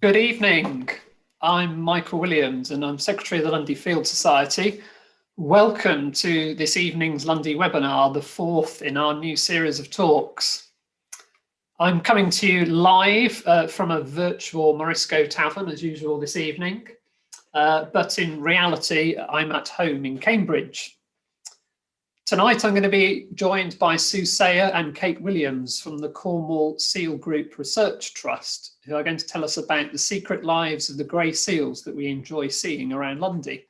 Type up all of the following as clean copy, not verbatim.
Good evening. I'm Michael Williams and I'm Secretary of the Lundy Field Society. Welcome to this evening's Lundy webinar, the fourth in our new series of talks. I'm coming to you live from a virtual Morisco tavern as usual this evening, but in reality I'm at home in Cambridge. Tonight I'm going to be joined by Sue Sayer and Kate Williams from the Cornwall Seal Group Research Trust, who are going to tell us about the secret lives of the grey seals that we enjoy seeing around Lundy.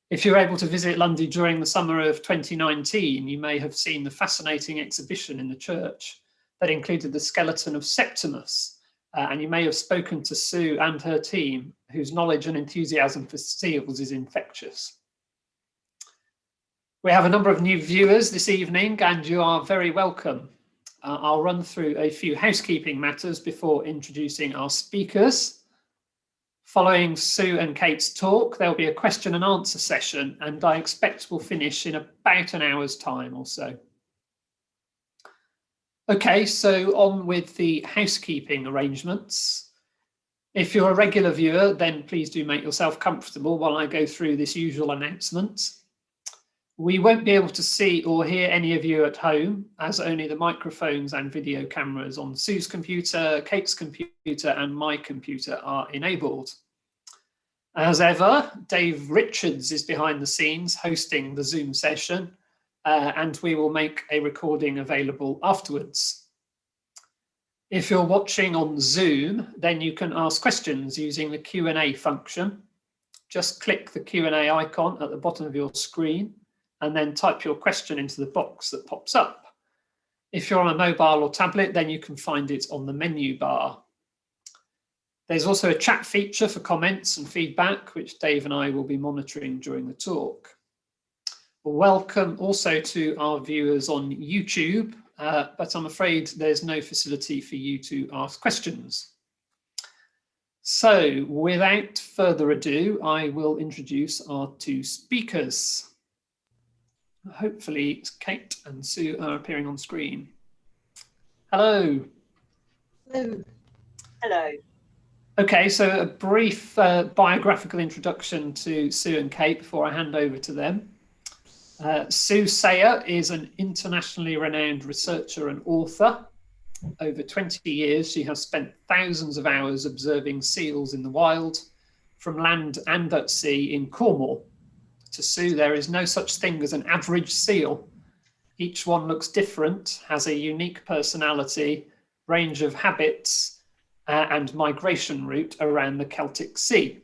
If you're able to visit Lundy during the summer of 2019, you may have seen the fascinating exhibition in the church that included the skeleton of Septimus, and you may have spoken to Sue and her team, whose knowledge and enthusiasm for seals is infectious. We have a number of new viewers this evening and you are very welcome. I'll run through a few housekeeping matters before introducing our speakers. Following Sue and Kate's talk, there'll be a question and answer session and I expect we'll finish in about an hour's time or so. Okay, so on with the housekeeping arrangements. If you're a regular viewer, then please do make yourself comfortable while I go through this usual announcement. We won't be able to see or hear any of you at home, as only the microphones and video cameras on Sue's computer, Kate's computer and my computer are enabled. As ever, Dave Richards is behind the scenes hosting the Zoom session, and we will make a recording available afterwards. If you're watching on Zoom, then you can ask questions using the Q&A function. Just click the Q&A icon at the bottom of your screen and then type your question into the box that pops up. If you're on a mobile or tablet, then you can find it on the menu bar. There's also a chat feature for comments and feedback, which Dave and I will be monitoring during the talk. Welcome also to our viewers on YouTube, but I'm afraid there's no facility for you to ask questions. So without further ado, I will introduce our two speakers. Hopefully Kate and Sue are appearing on screen. Hello. Hello. Hello. Okay, so a brief biographical introduction to Sue and Kate before I hand over to them. Sue Sayer is an internationally renowned researcher and author. Over 20 years, she has spent thousands of hours observing seals in the wild, from land and at sea in Cornwall. To Sue, there is no such thing as an average seal. Each one looks different, has a unique personality, range of habits, and migration route around the Celtic Sea.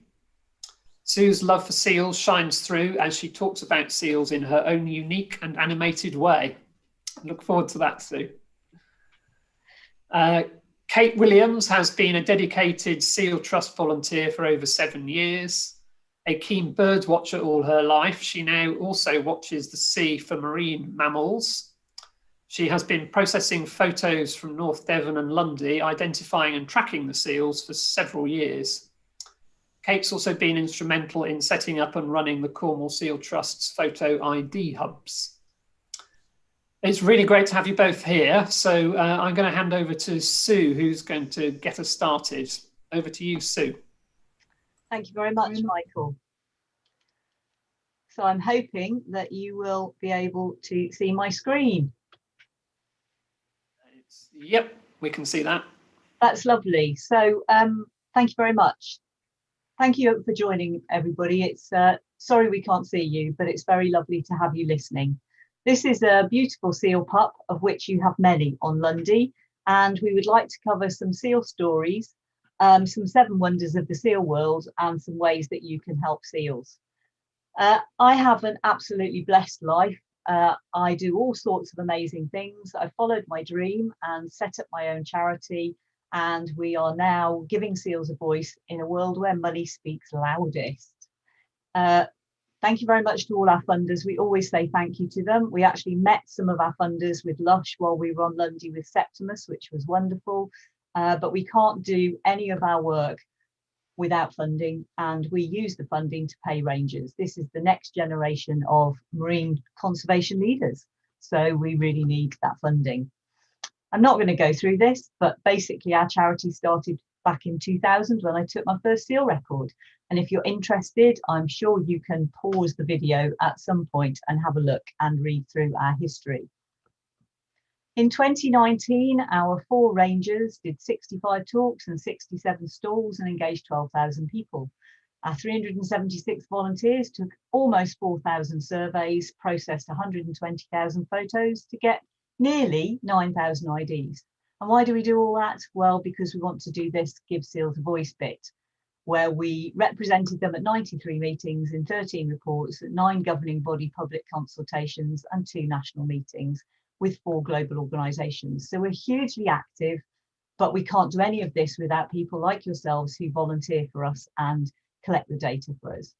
Sue's love for seals shines through as she talks about seals in her own unique and animated way. I look forward to that, Sue. Kate Williams has been a dedicated Seal Trust volunteer for over 7 years. A keen bird watcher all her life, she now also watches the sea for marine mammals. She has been processing photos from North Devon and Lundy, identifying and tracking the seals for several years. Kate's also been instrumental in setting up and running the Cornwall Seal Trust's photo ID hubs. It's really great to have you both here. So I'm going to hand over to Sue, who's going to get us started. Over to you, Sue. Thank you very much, Michael. So I'm hoping that you will be able to see my screen. Yep, we can see that. That's lovely. So thank you very much. Thank you for joining, everybody. It's sorry we can't see you, but it's very lovely to have you listening. This is a beautiful seal pup, of which you have many on Lundy, and we would like to cover some seal stories, some 7 wonders of the seal world, and some ways that you can help seals. I have an absolutely blessed life. I do all sorts of amazing things. I followed my dream and set up my own charity, and we are now giving seals a voice in a world where money speaks loudest. Thank you very much to all our funders. We always say thank you to them. We actually met some of our funders with Lush while we were on Lundy with Septimus, which was wonderful. But we can't do any of our work without funding, and we use the funding to pay rangers. This is the next generation of marine conservation leaders, so we really need that funding. I'm not going to go through this, but basically our charity started back in 2000 when I took my first seal record. And if you're interested, I'm sure you can pause the video at some point and have a look and read through our history. In 2019, our 4 rangers did 65 talks and 67 stalls and engaged 12,000 people. Our 376 volunteers took almost 4,000 surveys, processed 120,000 photos to get nearly 9,000 IDs. And why do we do all that? Well, because we want to do this Give Seals a Voice bit, where we represented them at 93 meetings in 13 reports, 9 governing body public consultations and 2 national meetings with 4 global organisations. So we're hugely active, but we can't do any of this without people like yourselves who volunteer for us and collect the data for us.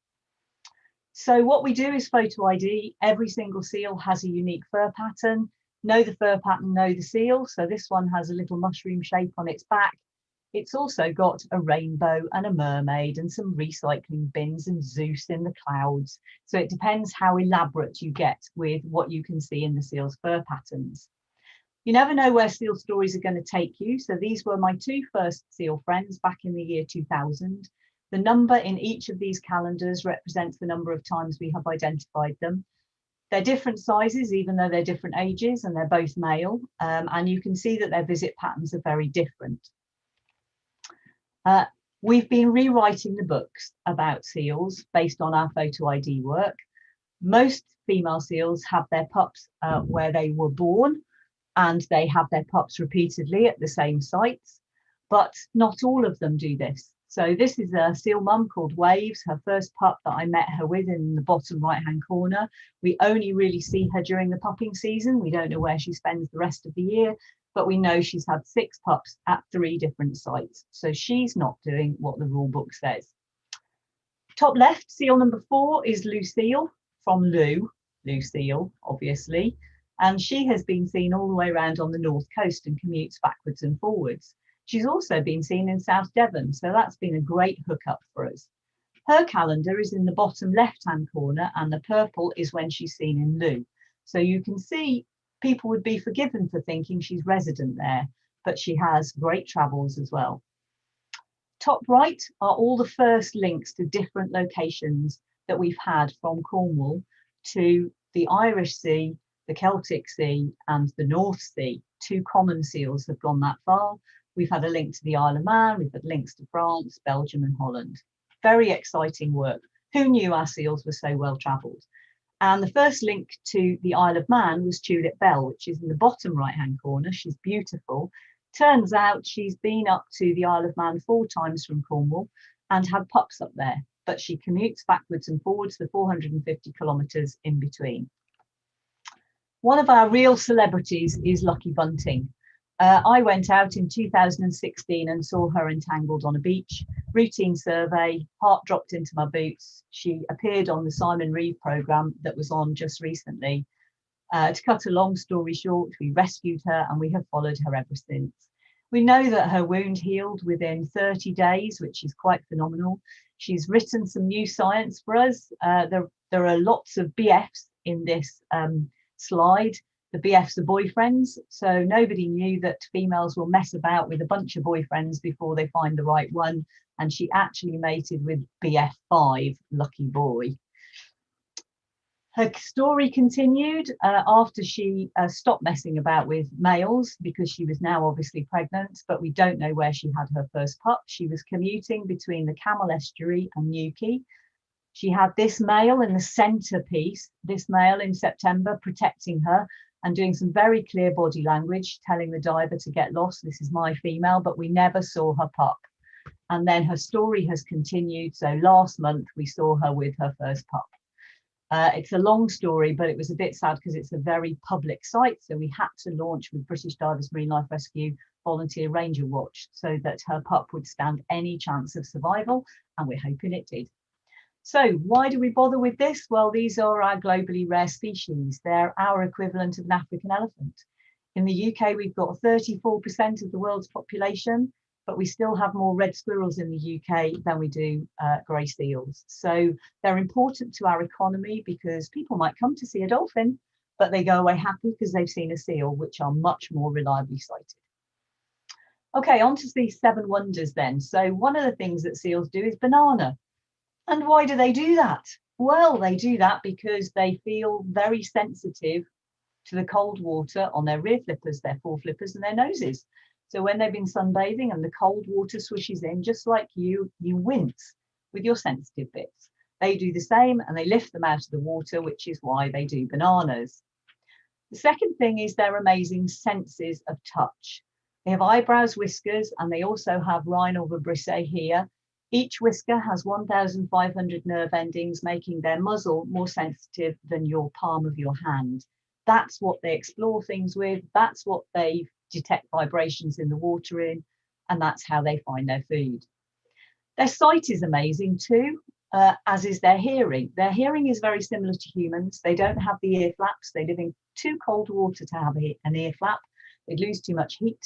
So what we do is photo ID. Every single seal has a unique fur pattern. Know the fur pattern, know the seal. So this one has a little mushroom shape on its back. It's also got a rainbow and a mermaid and some recycling bins and Zeus in the clouds. So it depends how elaborate you get with what you can see in the seal's fur patterns. You never know where seal stories are going to take you. So these were my 2 first seal friends back in the year 2000. The number in each of these calendars represents the number of times we have identified them. They're different sizes, even though they're different ages, and they're both male. And you can see that their visit patterns are very different. We've been rewriting the books about seals based on our photo ID work. Most female seals have their pups where they were born, and they have their pups repeatedly at the same sites, but not all of them do this. So this is a seal mum called Waves, her first pup that I met her with in the bottom right-hand corner. We only really see her during the pupping season. We don't know where she spends the rest of the year, but we know she's had 6 pups at 3 different sites. So she's not doing what the rule book says. Top left, seal number 4 is Lucille from Lucille, obviously. And she has been seen all the way around on the north coast and commutes backwards and forwards. She's also been seen in South Devon, so that's been a great hookup for us. Her calendar is in the bottom left-hand corner, and the purple is when she's seen in Loo. So you can see people would be forgiven for thinking she's resident there, but she has great travels as well. Top right are all the first links to different locations that we've had from Cornwall to the Irish Sea, the Celtic Sea and the North Sea. 2 common seals have gone that far. We've had a link to the Isle of Man, we've had links to France, Belgium and Holland. Very exciting work. Who knew our seals were so well travelled? And the first link to the Isle of Man was Tulip Bell, which is in the bottom right-hand corner. She's beautiful. Turns out she's been up to the Isle of Man 4 times from Cornwall and had pups up there, but she commutes backwards and forwards the 450 kilometres in between. One of our real celebrities is Lucky Bunting. I went out in 2016 and saw her entangled on a beach. Routine survey, heart dropped into my boots. She appeared on the Simon Reeve programme that was on just recently. To cut a long story short, we rescued her and we have followed her ever since. We know that her wound healed within 30 days, which is quite phenomenal. She's written some new science for us. There are lots of BFs in this slide. The BFs are boyfriends, so nobody knew that females will mess about with a bunch of boyfriends before they find the right one, and she actually mated with BF5, lucky boy. Her story continued after she stopped messing about with males because she was now obviously pregnant, but we don't know where she had her first pup. She was commuting between the Camel Estuary and Newquay. She had this male in the centrepiece, this male in September protecting her and doing some very clear body language, telling the diver to get lost. This is my female, but we never saw her pup. And then her story has continued. So last month we saw her with her first pup. It's a long story, but it was a bit sad because it's a very public site. So we had to launch with British Divers Marine Life Rescue Volunteer Ranger Watch so that her pup would stand any chance of survival. And we're hoping it did. So why do we bother with this? Well, these are our globally rare species. They're our equivalent of an African elephant. In the UK, we've got 34% of the world's population, but we still have more red squirrels in the UK than we do grey seals. So they're important to our economy because people might come to see a dolphin, but they go away happy because they've seen a seal, which are much more reliably sighted. Okay, on to these 7 wonders then. So one of the things that seals do is banana. And why do they do that? Well, they do that because they feel very sensitive to the cold water on their rear flippers, their fore flippers, and their noses. So when they've been sunbathing and the cold water swishes in, just like you wince with your sensitive bits. They do the same and they lift them out of the water, which is why they do bananas. The second thing is their amazing senses of touch. They have eyebrows, whiskers, and they also have rhinal vibrissae here. Each whisker has 1,500 nerve endings, making their muzzle more sensitive than your palm of your hand. That's what they explore things with. That's what they detect vibrations in the water in, and that's how they find their food. Their sight is amazing too, as is their hearing. Their hearing is very similar to humans. They don't have the ear flaps. They live in too cold water to have an ear flap. They lose too much heat.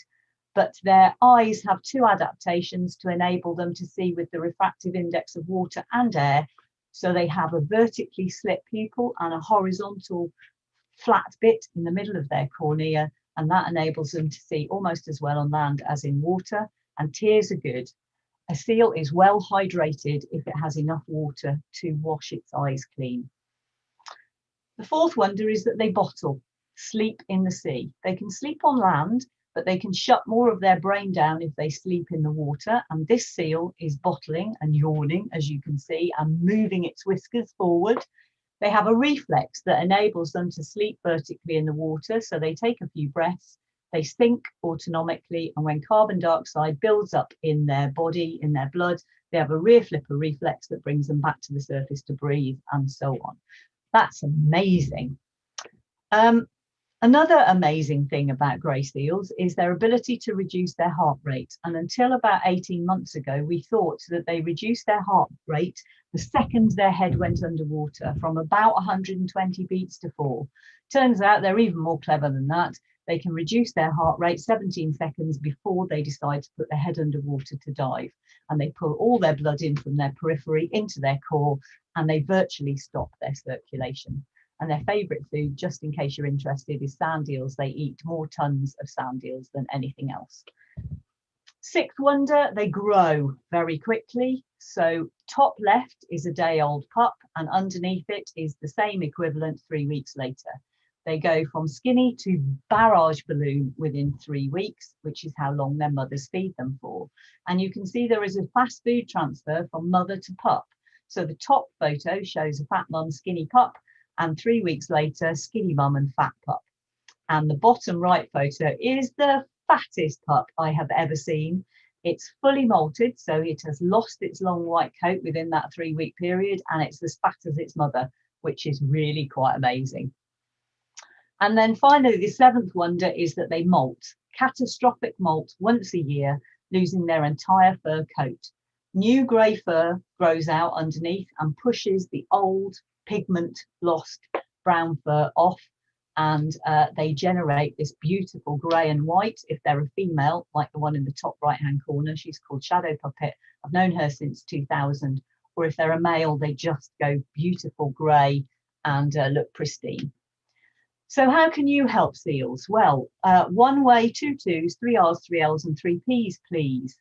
But their eyes have 2 adaptations to enable them to see with the refractive index of water and air. So they have a vertically slit pupil and a horizontal flat bit in the middle of their cornea, and that enables them to see almost as well on land as in water. And tears are good. A seal is well hydrated if it has enough water to wash its eyes clean. The fourth wonder is that they bottle, sleep in the sea. They can sleep on land, but they can shut more of their brain down if they sleep in the water. And this seal is bottling and yawning, as you can see, and moving its whiskers forward. They have a reflex that enables them to sleep vertically in the water. So they take a few breaths, they sink autonomically, and when carbon dioxide builds up in their body, in their blood, they have a rear flipper reflex that brings them back to the surface to breathe, and so on. That's amazing. Another amazing thing about grey seals is their ability to reduce their heart rate. And until about 18 months ago, we thought that they reduced their heart rate the second their head went underwater, from about 120 beats to 4. Turns out they're even more clever than that. They can reduce their heart rate 17 seconds before they decide to put their head underwater to dive. And they pull all their blood in from their periphery into their core, and they virtually stop their circulation. And their favourite food, just in case you're interested, is sand eels. They eat more tons of sand eels than anything else. Sixth wonder, they grow very quickly. So top left is a day-old pup, and underneath it is the same equivalent 3 weeks later. They go from skinny to barrage balloon within 3 weeks, which is how long their mothers feed them for. And you can see there is a fast food transfer from mother to pup. So the top photo shows a fat mum, skinny pup, and 3 weeks later, skinny mum and fat pup. And the bottom right photo is the fattest pup I have ever seen. It's fully molted, so it has lost its long white coat within that 3 week period, and it's as fat as its mother, which is really quite amazing. And then finally, the seventh wonder is that they molt, catastrophic molt once a year, losing their entire fur coat. New grey fur grows out underneath and pushes the old pigment lost brown fur off, and they generate this beautiful grey and white. If they're a female, like the one in the top right hand corner, she's called Shadow Puppet. I've known her since 2000. Or if they're a male, they just go beautiful grey and look pristine. So how can you help seals? Well, 1 way, 2 twos, 3 R's, 3 L's and 3 P's, please.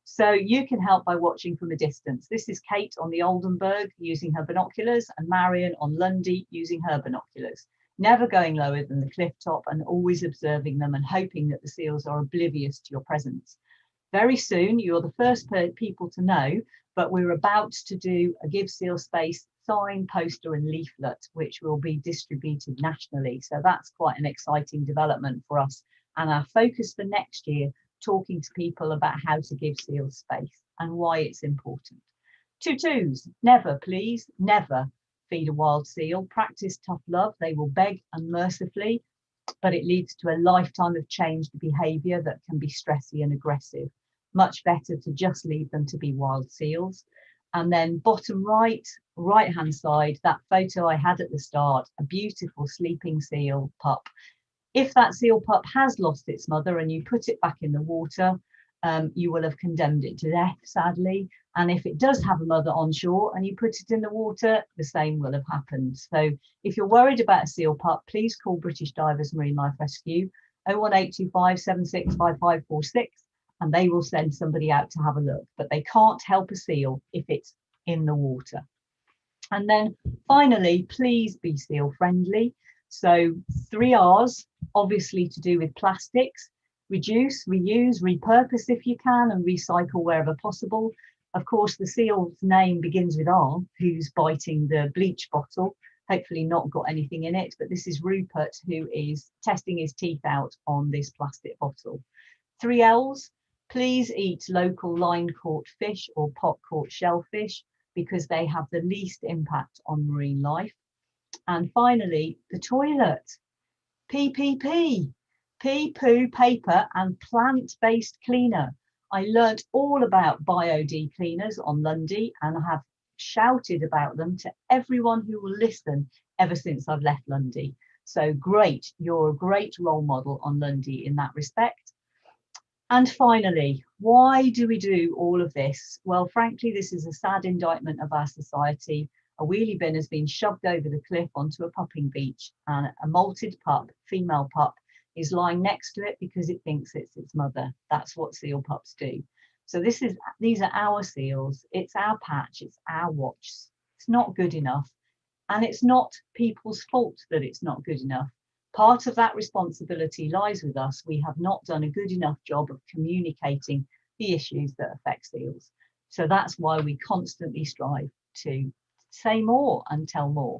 So you can help by watching from a distance. This is Kate on the Oldenburg using her binoculars, and Marion on Lundy using her binoculars. Never going lower than the cliff top, and always observing them and hoping that the seals are oblivious to your presence. Very soon, you're the first people to know, but we're about to do a Give Seal Space sign, poster and leaflet, which will be distributed nationally. So that's quite an exciting development for us. And our focus for next year, talking to people about how to give seals space and why it's important. 2 twos, never, please, never feed a wild seal. Practice tough love. They will beg unmercifully, but it leads to a lifetime of changed behaviour that can be stressy and aggressive. Much better to just leave them to be wild seals. And then bottom right, right-hand side, that photo I had at the start, a beautiful sleeping seal pup. If that seal pup has lost its mother and you put it back in the water, you will have condemned it to death, sadly. And if it does have a mother on shore and you put it in the water, the same will have happened. So if you're worried about a seal pup, please call British Divers Marine Life Rescue 01825 765546 and they will send somebody out to have a look, but they can't help a seal if it's in the water. And then finally, please be seal friendly. So 3 R's, obviously to do with plastics: reduce, reuse, repurpose if you can, and recycle wherever possible. Of course, the seal's name begins with R, who's biting the bleach bottle, hopefully not got anything in it, but this is Rupert, who is testing his teeth out on this plastic bottle. 3 L's, please eat local line-caught fish or pot-caught shellfish, because they have the least impact on marine life. And finally, the toilet. PPP, pee, poo, paper and plant-based cleaner. I learnt all about bio-D cleaners on Lundy and have shouted about them to everyone who will listen ever since I've left Lundy. So great, you're a great role model on Lundy in that respect. And finally, why do we do all of this? Well, frankly, this is a sad indictment of our society. A wheelie bin has been shoved over the cliff onto a pupping beach, and a molted pup, female pup, is lying next to it because it thinks it's its mother. That's what seal pups do. So these are our seals. It's our patch. It's our watch. It's not good enough. And it's not people's fault that it's not good enough. Part of that responsibility lies with us. We have not done a good enough job of communicating the issues that affect seals. So that's why we constantly strive to say more and tell more.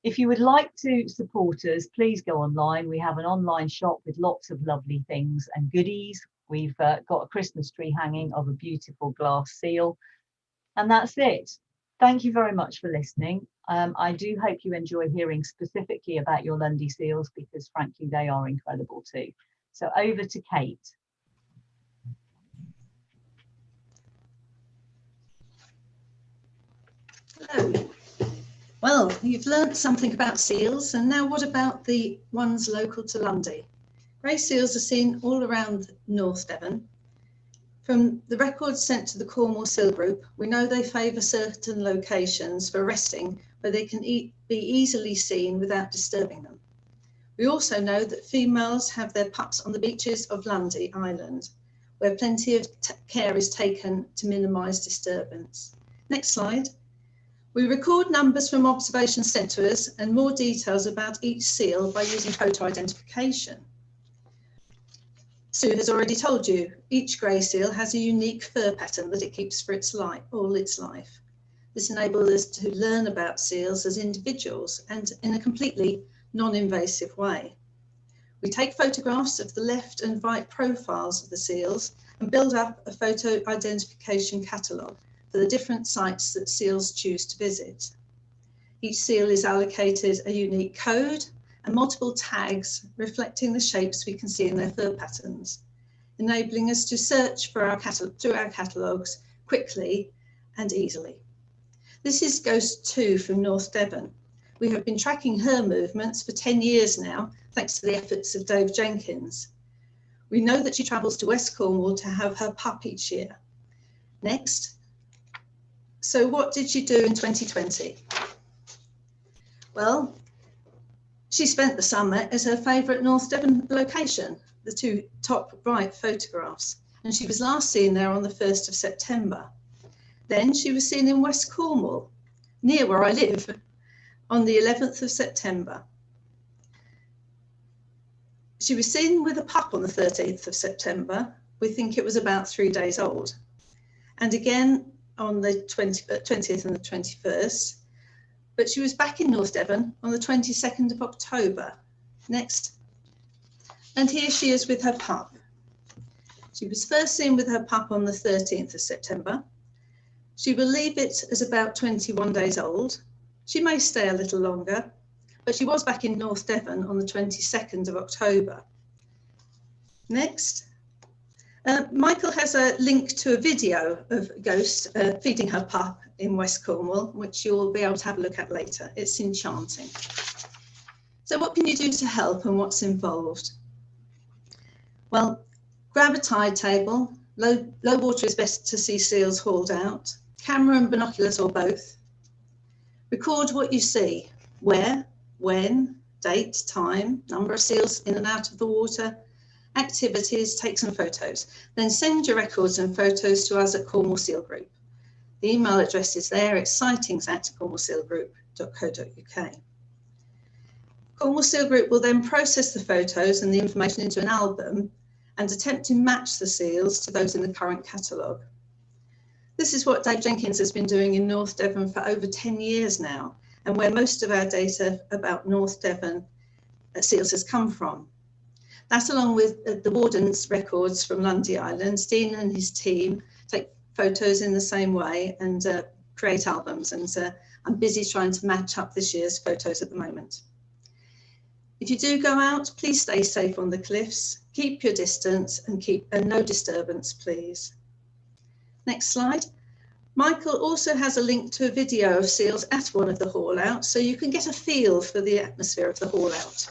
If you would like to support us, please go online. We have an online shop with lots of lovely things and goodies. We've got a Christmas tree hanging of a beautiful glass seal. And that's it. Thank you very much for listening. I do hope you enjoy hearing specifically about your Lundy seals, because frankly, they are incredible too. So over to Kate. Hello. Well, you've learnt something about seals, and now what about the ones local to Lundy? Grey seals are seen all around North Devon. From the records sent to the Cornwall Seal Group, we know they favour certain locations for resting where they can be easily seen without disturbing them. We also know that females have their pups on the beaches of Lundy Island, where plenty of care is taken to minimise disturbance. Next slide. We record numbers from observations sent to us and more details about each seal by using photo identification. Sue has already told you, each grey seal has a unique fur pattern that it keeps for all its life. This enables us to learn about seals as individuals and in a completely non-invasive way. We take photographs of the left and right profiles of the seals and build up a photo identification catalogue for the different sites that seals choose to visit. Each seal is allocated a unique code and multiple tags reflecting the shapes we can see in their fur patterns, enabling us to search for through our catalogues quickly and easily. This is Ghost 2 from North Devon. We have been tracking her movements for 10 years now, thanks to the efforts of Dave Jenkins. We know that she travels to West Cornwall to have her pup each year. Next. So what did she do in 2020? Well, she spent the summer at her favourite North Devon location, the two top right photographs, and she was last seen there on the 1st of September. Then she was seen in West Cornwall, near where I live, on the 11th of September. She was seen with a pup on the 13th of September. We think it was about 3 days old. And again on the 20th and the 21st. But she was back in North Devon on the 22nd of October. Next. And here she is with her pup. She was first seen with her pup on the 13th of September. She will leave it as about 21 days old. She may stay a little longer, but she was back in North Devon on the 22nd of October. Next. Michael has a link to a video of Ghost feeding her pup in West Cornwall, which you'll be able to have a look at later. It's enchanting. So what can you do to help and what's involved? Well, grab a tide table. Low water is best to see seals hauled out. Camera and binoculars or both. Record what you see, where, when, date, time, number of seals in and out of the water, Activities, take some photos. Then send your records and photos to us at Cornwall Seal Group. The email address is there, it's sightings@cornwallsealgroup.co.uk. Cornwall Seal Group will then process the photos and the information into an album and attempt to match the seals to those in the current catalogue. This is what Dave Jenkins has been doing in North Devon for over 10 years now, and where most of our data about North Devon seals has come from. That, along with the Warden's records from Lundy Island, Dean and his team take photos in the same way and create albums. And I'm busy trying to match up this year's photos at the moment. If you do go out, please stay safe on the cliffs, keep your distance and no disturbance, please. Next slide. Michael also has a link to a video of seals at one of the haul outs, so you can get a feel for the atmosphere of the haul out.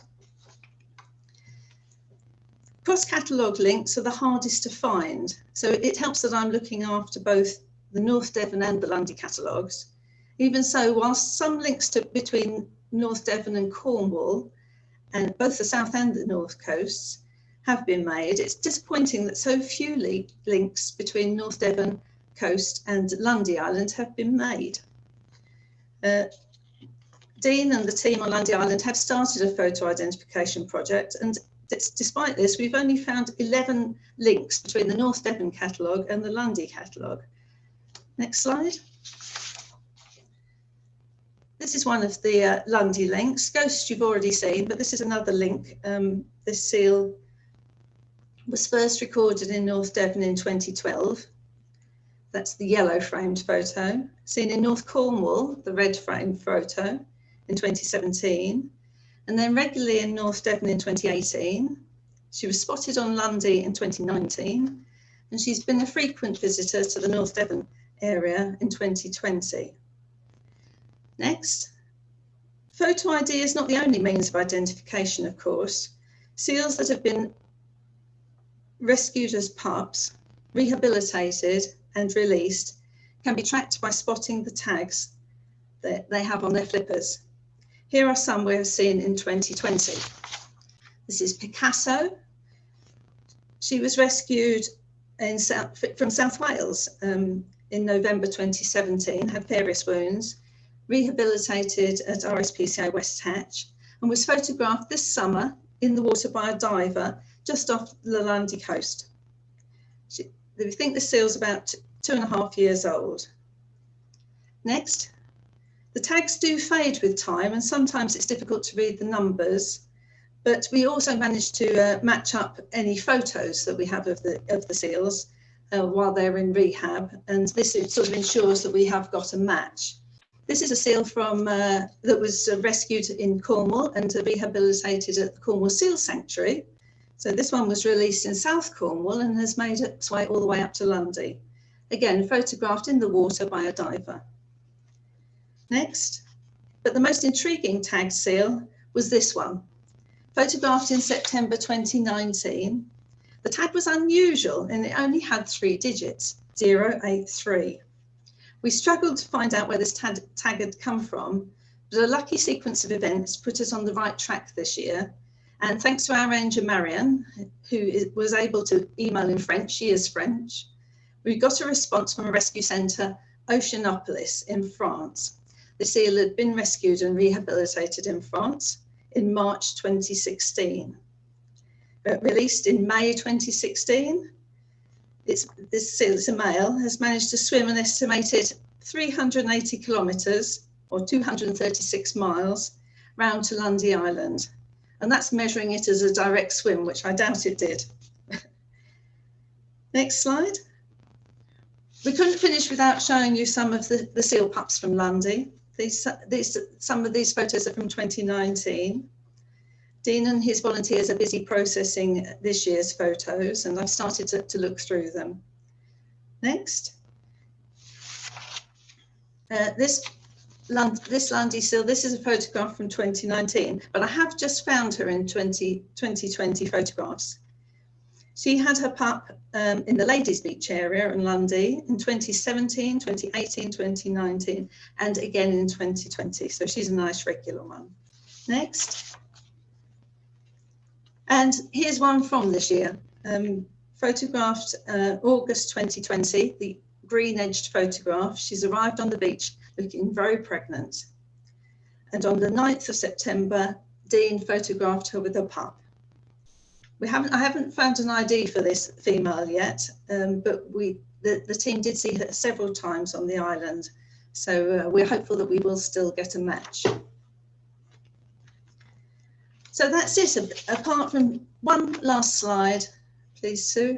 Cross-catalogue links are the hardest to find, so it helps that I'm looking after both the North Devon and the Lundy catalogues. Even so, whilst some links between North Devon and Cornwall, and both the south and the north coasts, have been made, it's disappointing that so few links between North Devon coast and Lundy Island have been made. Dean and the team on Lundy Island have started a photo identification project, and despite this, we've only found 11 links between the North Devon catalogue and the Lundy catalogue. Next slide. This is one of the Lundy links. Ghost you've already seen, but this is another link. This seal was first recorded in North Devon in 2012. That's the yellow framed photo. Seen in North Cornwall, the red framed photo in 2017. And then regularly in North Devon in 2018. She was spotted on Lundy in 2019. And she's been a frequent visitor to the North Devon area in 2020. Next. Photo ID is not the only means of identification, of course. Seals that have been rescued as pups, rehabilitated and released can be tracked by spotting the tags that they have on their flippers. Here are some we have seen in 2020. This is Picasso. She was rescued from South Wales in November 2017, had various wounds, rehabilitated at RSPCA West Hatch, and was photographed this summer in the water by a diver just off the Lundy coast. We think the seal's about 2.5 years old. Next, the tags do fade with time, and sometimes it's difficult to read the numbers, but we also managed to match up any photos that we have of the seals while they're in rehab, and this sort of ensures that we have got a match. This is a seal from that was rescued in Cornwall and rehabilitated at the Cornwall Seal Sanctuary. So this one was released in South Cornwall and has made its way all the way up to Lundy. Again, photographed in the water by a diver. Next, but the most intriguing tagged seal was this one. Photographed in September 2019. The tag was unusual and it only had 3 digits, 083. We struggled to find out where this tag had come from, but a lucky sequence of events put us on the right track this year. And thanks to our ranger Marianne, who was able to email in French, she is French, we got a response from a rescue centre, Oceanopolis in France. The seal had been rescued and rehabilitated in France in March 2016. But released in May 2016, this seal, it's a male, has managed to swim an estimated 380 kilometres or 236 miles round to Lundy Island. And that's measuring it as a direct swim, which I doubt it did. Next slide. We couldn't finish without showing you some of the seal pups from Lundy. Some of these photos are from 2019. Dean and his volunteers are busy processing this year's photos, and I've started to look through them. Next. This Lundy seal, this is a photograph from 2019, but I have just found her in 2020 photographs. She had her pup in the Ladies Beach area in Lundy in 2017, 2018, 2019, and again in 2020. So she's a nice regular one. Next. And here's one from this year, photographed August 2020, the green-edged photograph. She's arrived on the beach looking very pregnant. And on the 9th of September, Dean photographed her with her pup. I haven't found an ID for this female yet, but the team did see her several times on the island. So we're hopeful that we will still get a match. So that's it, apart from one last slide, please, Sue.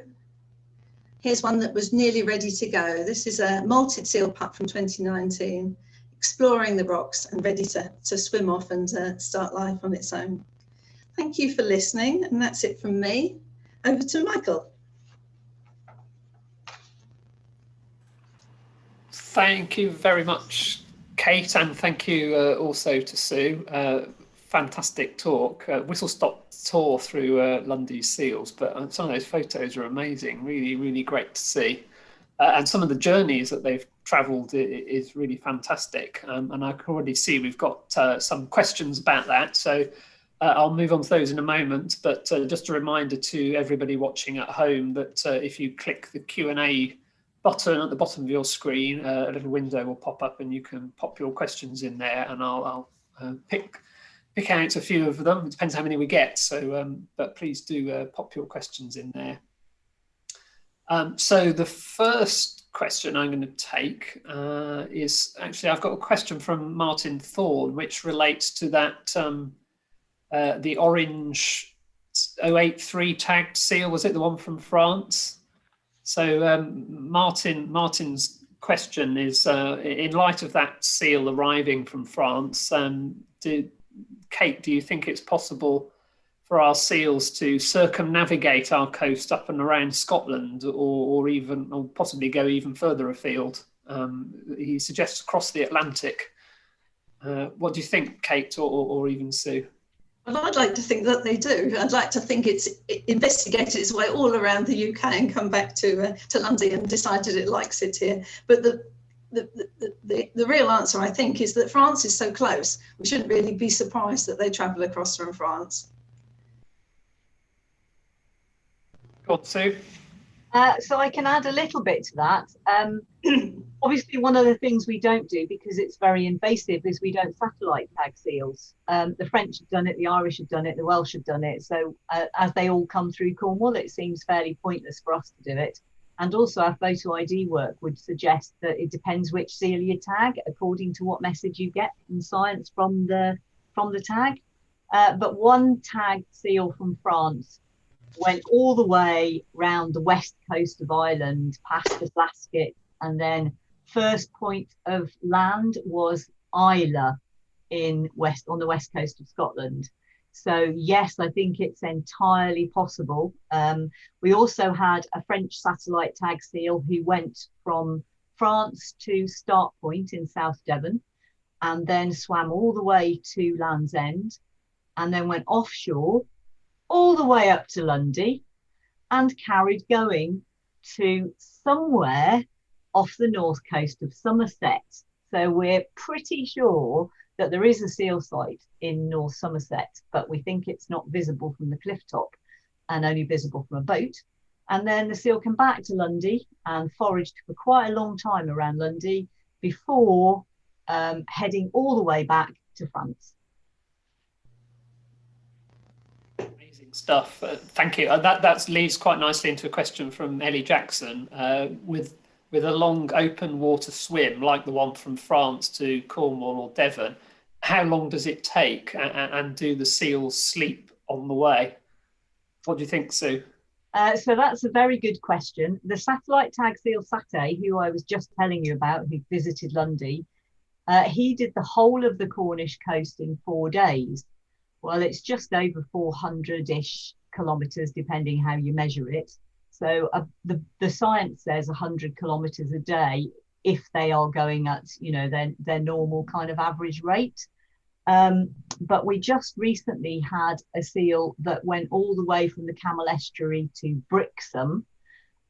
Here's one that was nearly ready to go. This is a molted seal pup from 2019, exploring the rocks and ready to swim off and start life on its own. Thank you for listening, and that's it from me. Over to Michael. Thank you very much, Kate, and thank you also to Sue. Fantastic talk, whistle-stop tour through Lundys seals, but some of those photos are amazing, really great to see. And some of the journeys that they've travelled is really fantastic. And I can already see we've got some questions about that. So I'll move on to those in a moment. But just a reminder to everybody watching at home that if you click the Q&A button at the bottom of your screen, a little window will pop up and you can pop your questions in there, and I'll pick out a few of them. It depends how many we get. So, but please do pop your questions in there. So the first question I'm going to take is actually, I've got a question from Martin Thorne, which relates to that, the orange 083 tagged seal. Was it the one from France? So Martin's question is, in light of that seal arriving from France, Kate, do you think it's possible for our seals to circumnavigate our coast up and around Scotland, or possibly go even further afield? He suggests across the Atlantic. What do you think, Kate, or even Sue? Well, I'd like to think that they do. I'd like to think it's investigated its way all around the UK and come back to London and decided it likes it here. But the real answer, I think, is that France is so close, we shouldn't really be surprised that they travel across from France. Go on, Sue. So I can add a little bit to that. Obviously, one of the things we don't do, because it's very invasive, is we don't satellite tag seals. The French have done it, the Irish have done it, the Welsh have done it. So as they all come through Cornwall, it seems fairly pointless for us to do it. And also our photo ID work would suggest that it depends which seal you tag, according to what message you get in science from the tag. But one tagged seal from France went all the way round the west coast of Ireland, past the Blasket, and then first point of land was Islay on the west coast of Scotland. So yes, I think it's entirely possible. We also had a French satellite tag seal who went from France to Start Point in South Devon, and then swam all the way to Land's End, and then went offshore all the way up to Lundy, and carried going to somewhere off the north coast of Somerset. So we're pretty sure that there is a seal site in North Somerset, but we think it's not visible from the cliff top and only visible from a boat. And then the seal came back to Lundy and foraged for quite a long time around Lundy before heading all the way back to France. Amazing stuff. Thank you. That leads quite nicely into a question from Ellie Jackson. With a long open water swim like the one from France to Cornwall or Devon, how long does it take, and do the seals sleep on the way? What do you think, Sue? So that's a very good question. The satellite tag seal Sate, who I was just telling you about, who visited Lundy, he did the whole of the Cornish coast in 4 days. Well, it's just over 400-ish kilometres, depending how you measure it. So the science says 100 kilometres a day if they are going at, their normal kind of average rate. But we just recently had a seal that went all the way from the Camel Estuary to Brixham.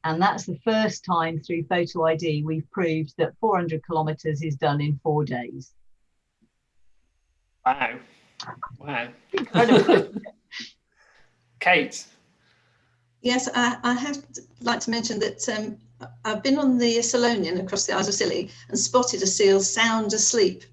And that's the first time through photo ID we've proved that 400 kilometres is done in 4 days. Wow. Incredible. Kate. Yes, I have like to mention that I've been on the Salonian across the Isles of Scilly and spotted a seal sound asleep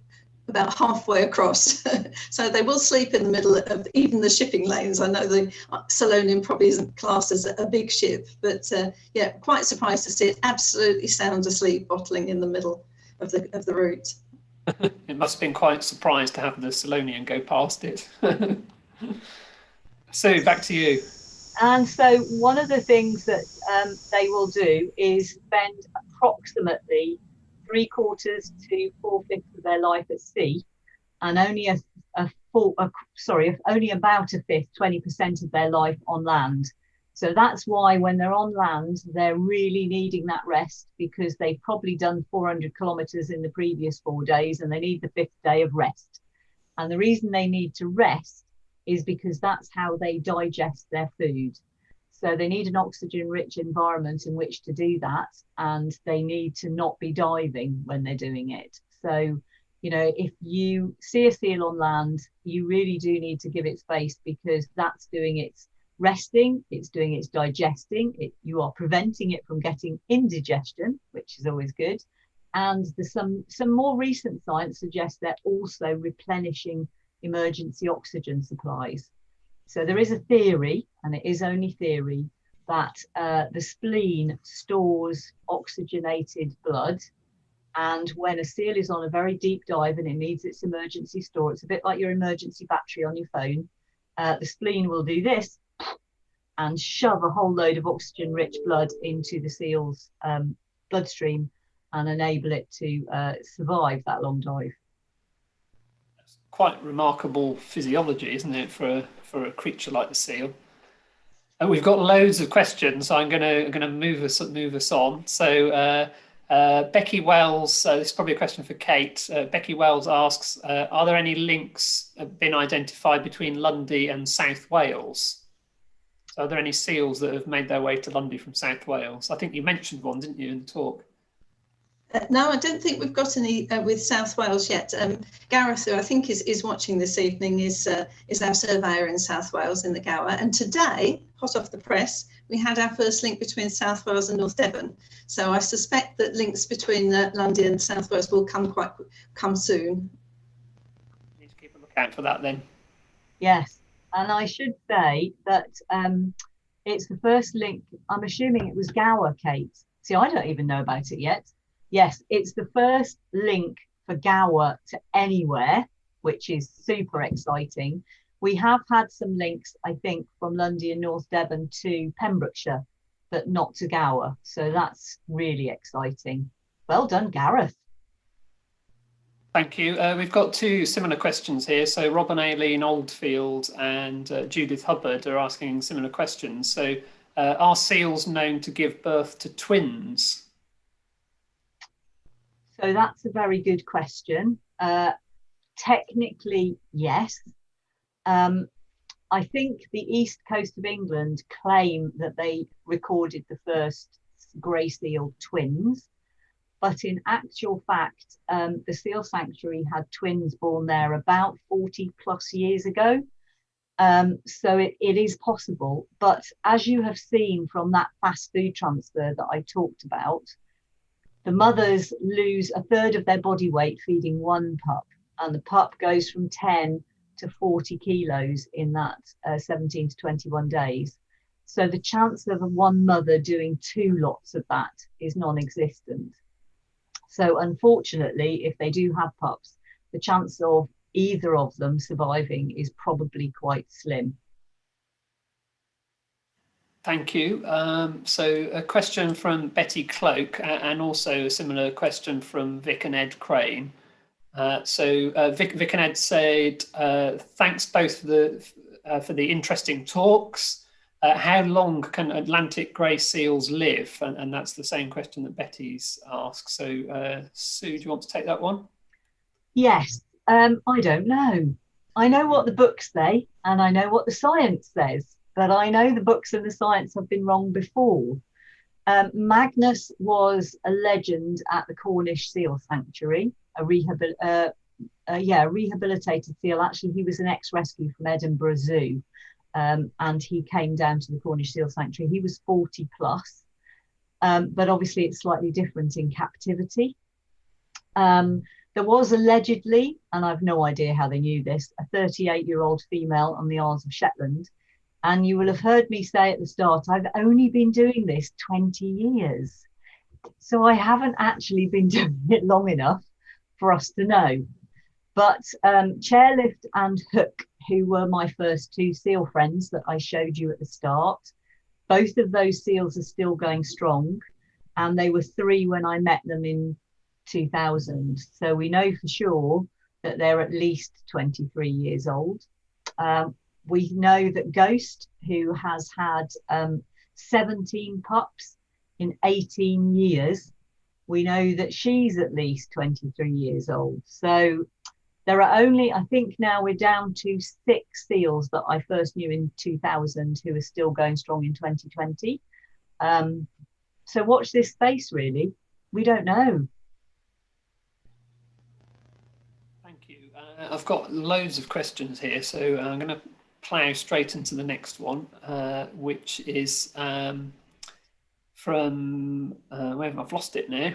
about halfway across. So they will sleep in the middle of even the shipping lanes. I know the Salonian probably isn't classed as a big ship, but yeah, quite surprised to see it absolutely sound asleep, bottling in the middle of the route. It must have been quite surprised to have the Salonian go past it. Sue, back to you. And so one of the things that they will do is spend approximately 3/4 to 4/5 of their life at sea, and only only about a fifth, 20% of their life on land. So that's why when they're on land, they're really needing that rest, because they've probably done 400 kilometers in the previous 4 days and they need the 5th day of rest. And the reason they need to rest is because that's how they digest their food. So they need an oxygen-rich environment in which to do that, and they need to not be diving when they're doing it. So, you know, if you see a seal on land, you really do need to give it space, because that's doing its resting, it's doing its digesting, you are preventing it from getting indigestion, which is always good. And there's some more recent science suggests they're also replenishing emergency oxygen supplies. So there is a theory, and it is only theory, that the spleen stores oxygenated blood, and when a seal is on a very deep dive and it needs its emergency store, it's a bit like your emergency battery on your phone, the spleen will do this and shove a whole load of oxygen-rich blood into the seal's bloodstream and enable it to survive that long dive. Quite remarkable physiology, isn't it, for a creature like the seal? And we've got loads of questions, so I'm going to move us on. So Becky Wells, this is probably a question for Kate. Becky Wells asks, are there any links been identified between Lundy and South Wales? So are there any seals that have made their way to Lundy from South Wales? I think you mentioned one, didn't you, in the talk? No, I don't think we've got any with South Wales yet. Gareth, who I think is watching this evening, is our surveyor in South Wales in the Gower. And today, hot off the press, we had our first link between South Wales and North Devon. So I suspect that links between Lundy and South Wales will come soon. Need to keep a lookout for that then. Yes, and I should say that it's the first link. I'm assuming it was Gower, Kate. See, I don't even know about it yet. Yes, it's the first link for Gower to anywhere, which is super exciting. We have had some links, I think, from Lundy and North Devon to Pembrokeshire, but not to Gower. So that's really exciting. Well done, Gareth. Thank you. We've got 2 similar questions here. So Robin Aileen Oldfield and Judith Hubbard are asking similar questions. So are seals known to give birth to twins? So that's a very good question. Technically, yes. I think the east coast of England claim that they recorded the first grey seal twins, but in actual fact, the seal sanctuary had twins born there about 40 plus years ago. So it is possible, but as you have seen from that fast food transfer that I talked about, the mothers lose a third of their body weight feeding one pup, and the pup goes from 10 to 40 kilos in that 17 to 21 days. So the chance of one mother doing 2 lots of that is non-existent. So unfortunately, if they do have pups, the chance of either of them surviving is probably quite slim. Thank you. So a question from Betty Cloak, and also a similar question from Vic and Ed Crane. Vic and Ed said, thanks both for the interesting talks. How long can Atlantic grey seals live? And that's the same question that Betty's asked. So Sue, do you want to take that one? Yes, I don't know. I know what the books say, and I know what the science says, but I know the books and the science have been wrong before. Magnus was a legend at the Cornish Seal Sanctuary, a rehabilitated seal. Actually, he was an ex-rescue from Edinburgh Zoo, and he came down to the Cornish Seal Sanctuary. He was 40 plus, but obviously it's slightly different in captivity. There was allegedly, and I've no idea how they knew this, a 38-year-old female on the Isles of Shetland. And you will have heard me say at the start, I've only been doing this 20 years. So I haven't actually been doing it long enough for us to know. But Chairlift and Hook, who were my first two seal friends that I showed you at the start, both of those seals are still going strong. And they were 3 when I met them in 2000. So we know for sure that they're at least 23 years old. We know that Ghost, who has had 17 pups in 18 years, we know that she's at least 23 years old. So there are only, I think now we're down to 6 seals that I first knew in 2000 who are still going strong in 2020. So watch this space, really. We don't know. Thank you. I've got loads of questions here, so I'm going to plough straight into the next one, which is from, I've lost it now.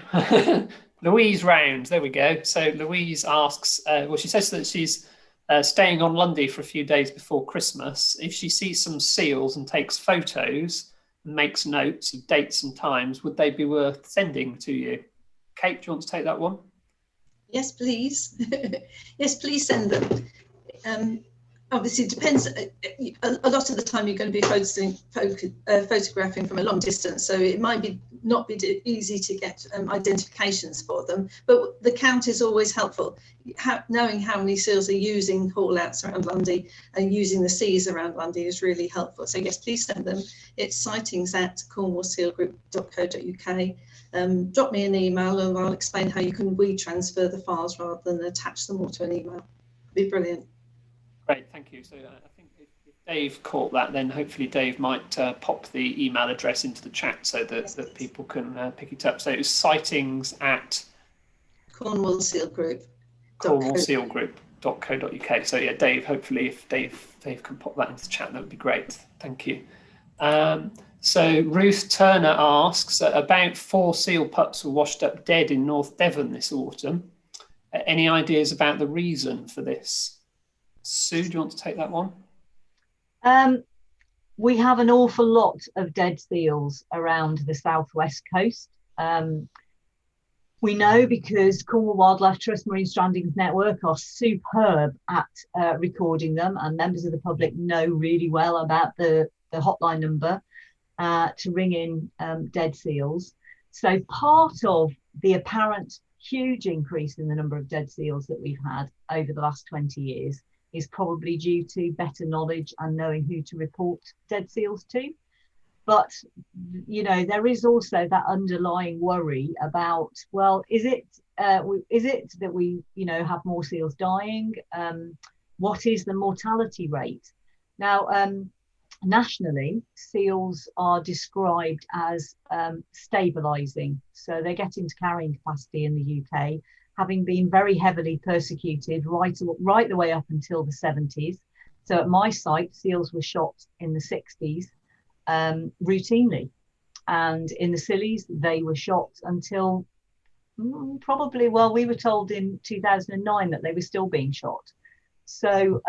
Louise Round, there we go. So Louise asks, well, she says that she's staying on Lundy for a few days before Christmas. If she sees some seals and takes photos and makes notes of dates and times, would they be worth sending to you? Kate, do you want to take that one? Yes, please. Yes, please send them. Obviously, it depends. A lot of the time, you're going to be photographing from a long distance, so it might not be easy to get identifications for them. But the count is always helpful. Knowing how many seals are using haul-outs around Lundy and using the seas around Lundy is really helpful. So yes, please send them. It's sightings@cornwallsealgroup.co.uk. Drop me an email and I'll explain how you can transfer the files rather than attach them all to an email. It'd be brilliant. Great, thank you. So I think if Dave caught that, then hopefully Dave might pop the email address into the chat so that, Yes, that people can pick it up. So it was sightings@ cornwallsealgroup.co.uk. So yeah, Dave, hopefully if Dave can pop that into the chat, that would be great. Thank you. So Ruth Turner asks, about 4 seal pups were washed up dead in North Devon this autumn. Any ideas about the reason for this? Sue, do you want to take that one? We have an awful lot of dead seals around the southwest coast. We know because Cornwall Wildlife Trust Marine Strandings Network are superb at recording them, and members of the public know really well about the hotline number to ring in dead seals. So part of the apparent huge increase in the number of dead seals that we've had over the last 20 years is probably due to better knowledge and knowing who to report dead seals to. But, you know, there is also that underlying worry about, well, is it that we, you know, have more seals dying? What is the mortality rate? Now, nationally, seals are described as stabilising. So they get into carrying capacity in the UK, having been very heavily persecuted right the way up until the 70s. So at my site, seals were shot in the 60s routinely. And in the Scillies, they were shot until probably, well, we were told in 2009 that they were still being shot. So,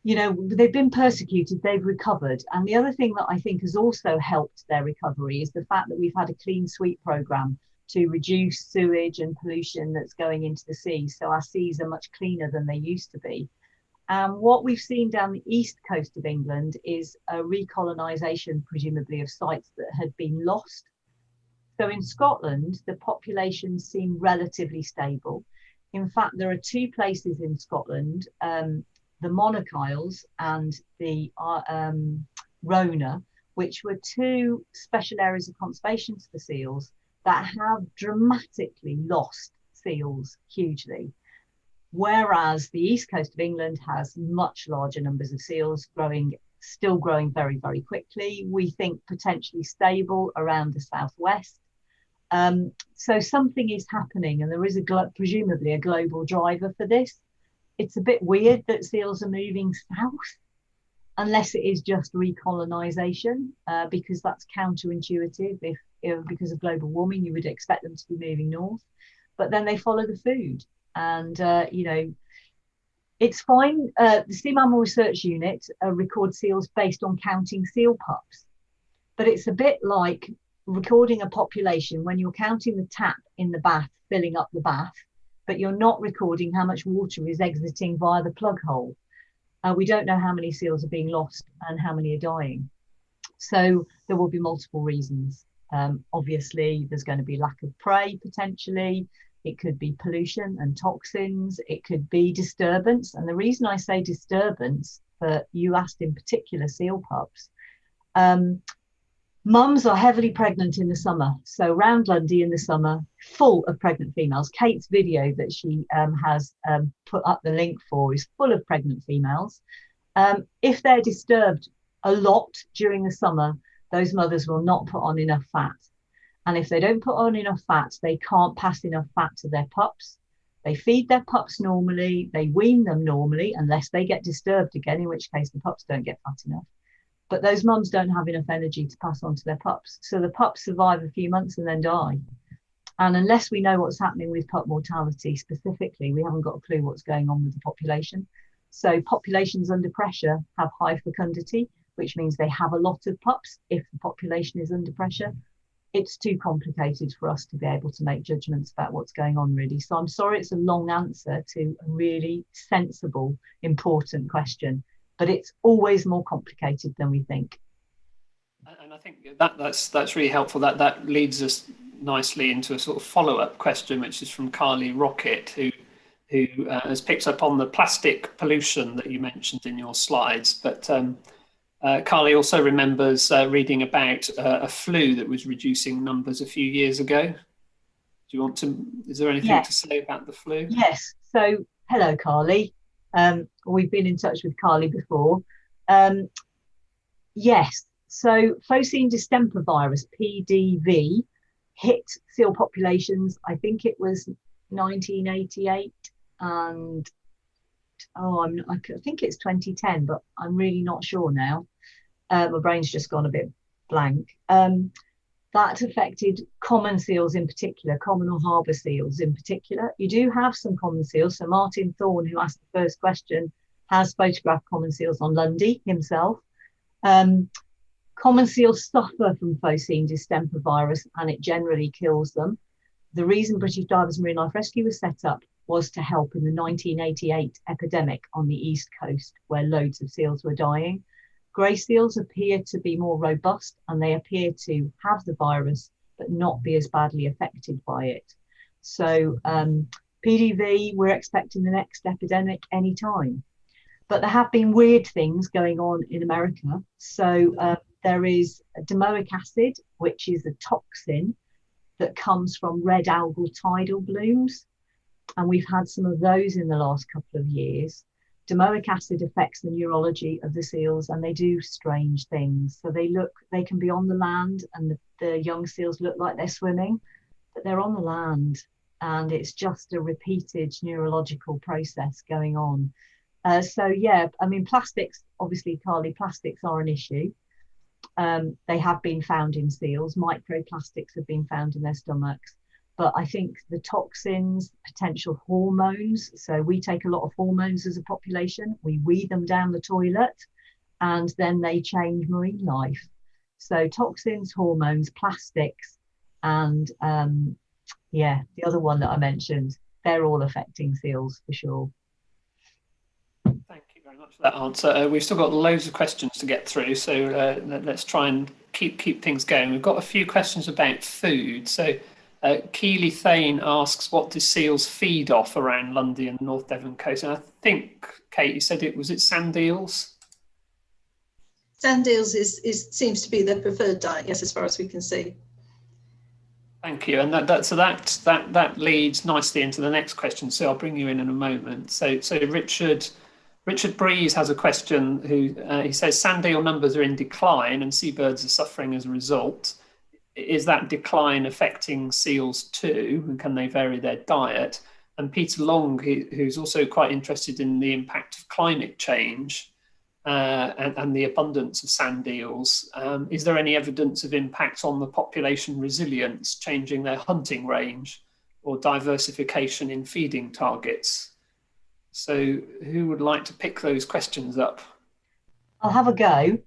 you know, they've been persecuted, they've recovered. And the other thing that I think has also helped their recovery is the fact that we've had a clean sweep programme to reduce sewage and pollution that's going into the sea. So our seas are much cleaner than they used to be. What we've seen down the east coast of England is a recolonisation, presumably, of sites that had been lost. So in Scotland, the populations seem relatively stable. In fact, there are 2 places in Scotland, the Monarch Isles and the Rona, which were 2 special areas of conservation for seals that have dramatically lost seals hugely. Whereas the east coast of England has much larger numbers of seals still growing very, very quickly. We think potentially stable around the southwest. So something is happening, and there is presumably a global driver for this. It's a bit weird that seals are moving south. unless it is just recolonisation, because that's counterintuitive. If because of global warming, you would expect them to be moving north, but then they follow the food. And, you know, it's fine. The Sea Mammal Research Unit records seals based on counting seal pups, but it's a bit like recording a population when you're counting the tap in the bath, filling up the bath, but you're not recording how much water is exiting via the plug hole. We don't know how many seals are being lost and how many are dying. So there will be multiple reasons. Obviously, there's going to be lack of prey potentially. It could be pollution and toxins. It could be disturbance. And the reason I say disturbance, for you asked in particular seal pups, mums are heavily pregnant in the summer. So round Lundy in the summer, full of pregnant females. Kate's video that she has put up the link for is full of pregnant females. If they're disturbed a lot during the summer, those mothers will not put on enough fat. And if they don't put on enough fat, they can't pass enough fat to their pups. They feed their pups normally, they wean them normally, unless they get disturbed again, in which case the pups don't get fat enough. But those mums don't have enough energy to pass on to their pups. So the pups survive a few months and then die. And unless we know what's happening with pup mortality specifically, we haven't got a clue what's going on with the population. So populations under pressure have high fecundity, which means they have a lot of pups if the population is under pressure. It's too complicated for us to be able to make judgments about what's going on, really. So I'm sorry it's a long answer to a really sensible, important question, but it's always more complicated than we think. And I think that's really helpful. That leads us nicely into a sort of follow-up question, which is from Carly Rocket, who has picked up on the plastic pollution that you mentioned in your slides, but Carly also remembers reading about a flu that was reducing numbers a few years ago. Is there anything to say about the flu? Yes. So, hello, Carly. We've been in touch with Carly before. Yes. So, Phocine distemper virus, PDV, hit seal populations, I think it was 1988, and I think it's 2010, but I'm really not sure now. My brain's just gone a bit blank. That affected common seals in particular, common or harbour seals in particular. You do have some common seals. So Martin Thorne, who asked the first question, has photographed common seals on Lundy himself. Common seals suffer from Phocine distemper virus and it generally kills them. The reason British Divers Marine Life Rescue was set up was to help in the 1988 epidemic on the East Coast, where loads of seals were dying. Grey seals appear to be more robust and they appear to have the virus, but not be as badly affected by it. So PDV, we're expecting the next epidemic anytime. But there have been weird things going on in America. So there is domoic acid, which is a toxin that comes from red algal tidal blooms. And we've had some of those in the last couple of years. Domoic acid affects the neurology of the seals and they do strange things. So they can be on the land and the young seals look like they're swimming, but they're on the land and it's just a repeated neurological process going on. So yeah, I mean, plastics, obviously, Carly, plastics are an issue. They have been found in seals. Microplastics have been found in their stomachs. But I think the toxins, potential hormones, so we take a lot of hormones as a population, we wee them down the toilet, and then they change marine life. So toxins, hormones, plastics, and the other one that I mentioned, they're all affecting seals for sure. Thank you very much for that answer. We've still got loads of questions to get through, so let's try and keep things going. We've got a few questions about food. So Keely Thane asks, what do seals feed off around Lundy and the North Devon coast? And I think, Kate, you said was it sand eels? Sand eels seems to be their preferred diet, yes, as far as we can see. Thank you, and that leads nicely into the next question. So I'll bring you in a moment. So Richard Breeze has a question. He says sand eel numbers are in decline and seabirds are suffering as a result. Is that decline affecting seals too, and can they vary their diet? And Peter Long, who's also quite interested in the impact of climate change, and the abundance of sand eels. Is there any evidence of impact on the population resilience, changing their hunting range or diversification in feeding targets? So who would like to pick those questions up? I'll have a go.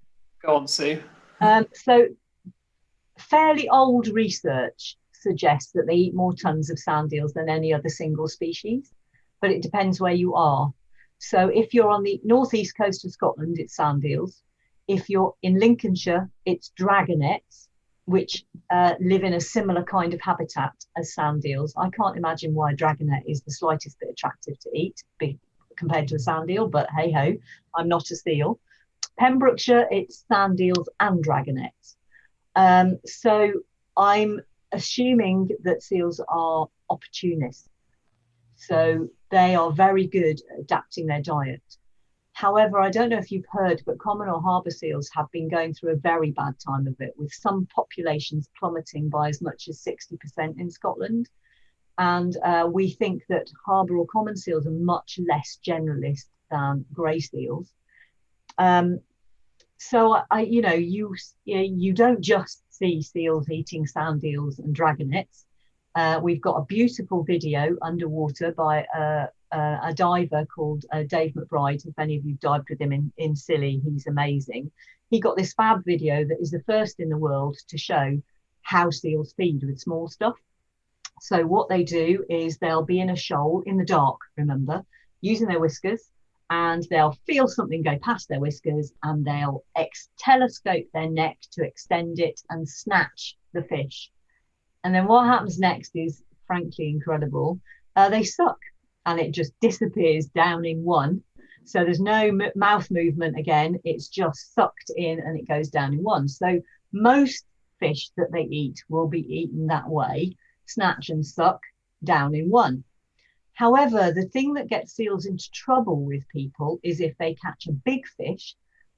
Go on, Sue. So fairly old research suggests that they eat more tons of sand eels than any other single species, but it depends where you are. So if you're on the northeast coast of Scotland, it's sand eels. If you're in Lincolnshire, it's dragonets, which live in a similar kind of habitat as sand eels. I can't imagine why a dragonet is the slightest bit attractive to eat compared to a sand eel, but hey ho, I'm not a seal. Pembrokeshire, it's sand eels and dragonets. So I'm assuming that seals are opportunists. So they are very good at adapting their diet. However, I don't know if you've heard, but common or harbour seals have been going through a very bad time of it, with some populations plummeting by as much as 60% in Scotland. And we think that harbour or common seals are much less generalist than grey seals. So you don't just see seals eating sand eels and dragonets. We've got a beautiful video underwater by a diver called Dave McBride. If any of you dived with him in Scilly, he's amazing. He got this fab video that is the first in the world to show how seals feed with small stuff. So what they do is they'll be in a shoal in the dark, remember, using their whiskers, and they'll feel something go past their whiskers, and they'll telescope their neck to extend it and snatch the fish. And then what happens next is frankly incredible. They suck, and it just disappears down in one. So there's no mouth movement again. It's just sucked in and it goes down in one. So most fish that they eat will be eaten that way, snatch and suck down in one. However, the thing that gets seals into trouble with people is if they catch a big fish,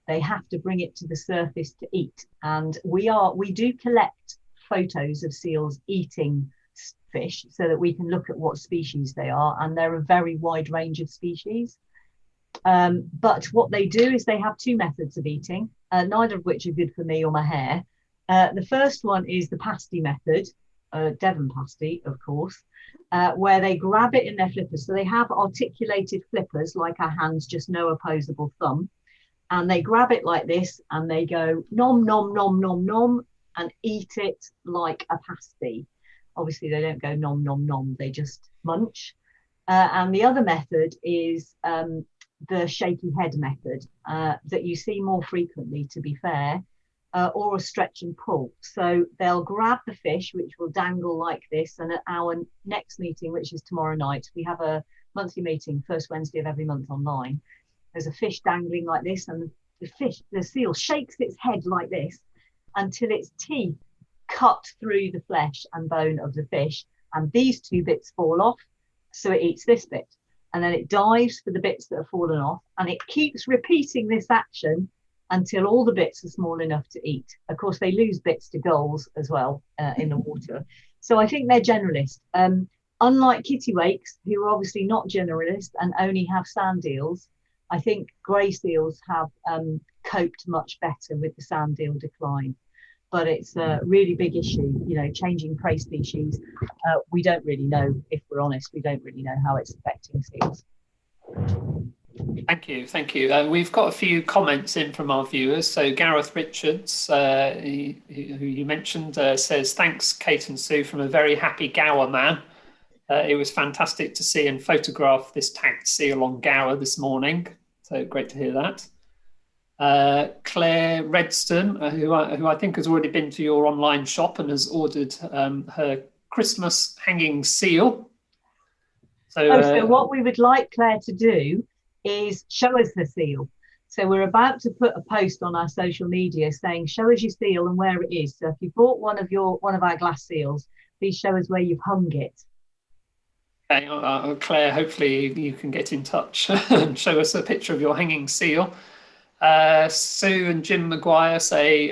they have to bring it to the surface to eat. And we do collect photos of seals eating fish so that we can look at what species they are, and they're a very wide range of species. But what they do is they have two methods of eating, neither of which are good for me or my hair. The first one is the pasty method, Devon pasty, of course, where they grab it in their flippers. So they have articulated flippers like our hands, just no opposable thumb. And they grab it like this and they go nom, nom, nom, nom, nom, and eat it like a pasty. Obviously, they don't go nom, nom, nom, they just munch. And the other method is the shaky head method that you see more frequently, to be fair, or a stretch and pull. So they'll grab the fish, which will dangle like this. And at our next meeting, which is tomorrow night, we have a monthly meeting, first Wednesday of every month online. There's a fish dangling like this, and the seal shakes its head like this until its teeth cut through the flesh and bone of the fish, and these two bits fall off, so it eats this bit, and then it dives for the bits that have fallen off, and it keeps repeating this action until all the bits are small enough to eat. Of course, they lose bits to gulls as well in the water. So I think they're generalist. Unlike kittiwakes, who are obviously not generalist and only have sand eels, I think grey seals have coped much better with the sand eel decline. But it's a really big issue, changing prey species. We don't really know, if we're honest, we don't really know how it's affecting seals. Thank you. We've got a few comments in from our viewers. So Gareth Richards, who you mentioned, says, thanks, Kate and Sue, from a very happy Gower man. It was fantastic to see and photograph this tagged seal on Gower this morning. So great to hear that. Claire Redston, who I think has already been to your online shop and has ordered her Christmas hanging seal. So what we would like Claire to do is show us the seal. So we're about to put a post on our social media saying, show us your seal and where it is. So if you bought one of our glass seals, please show us where you've hung it. Okay, Claire, hopefully you can get in touch and show us a picture of your hanging seal. Sue and Jim Maguire say,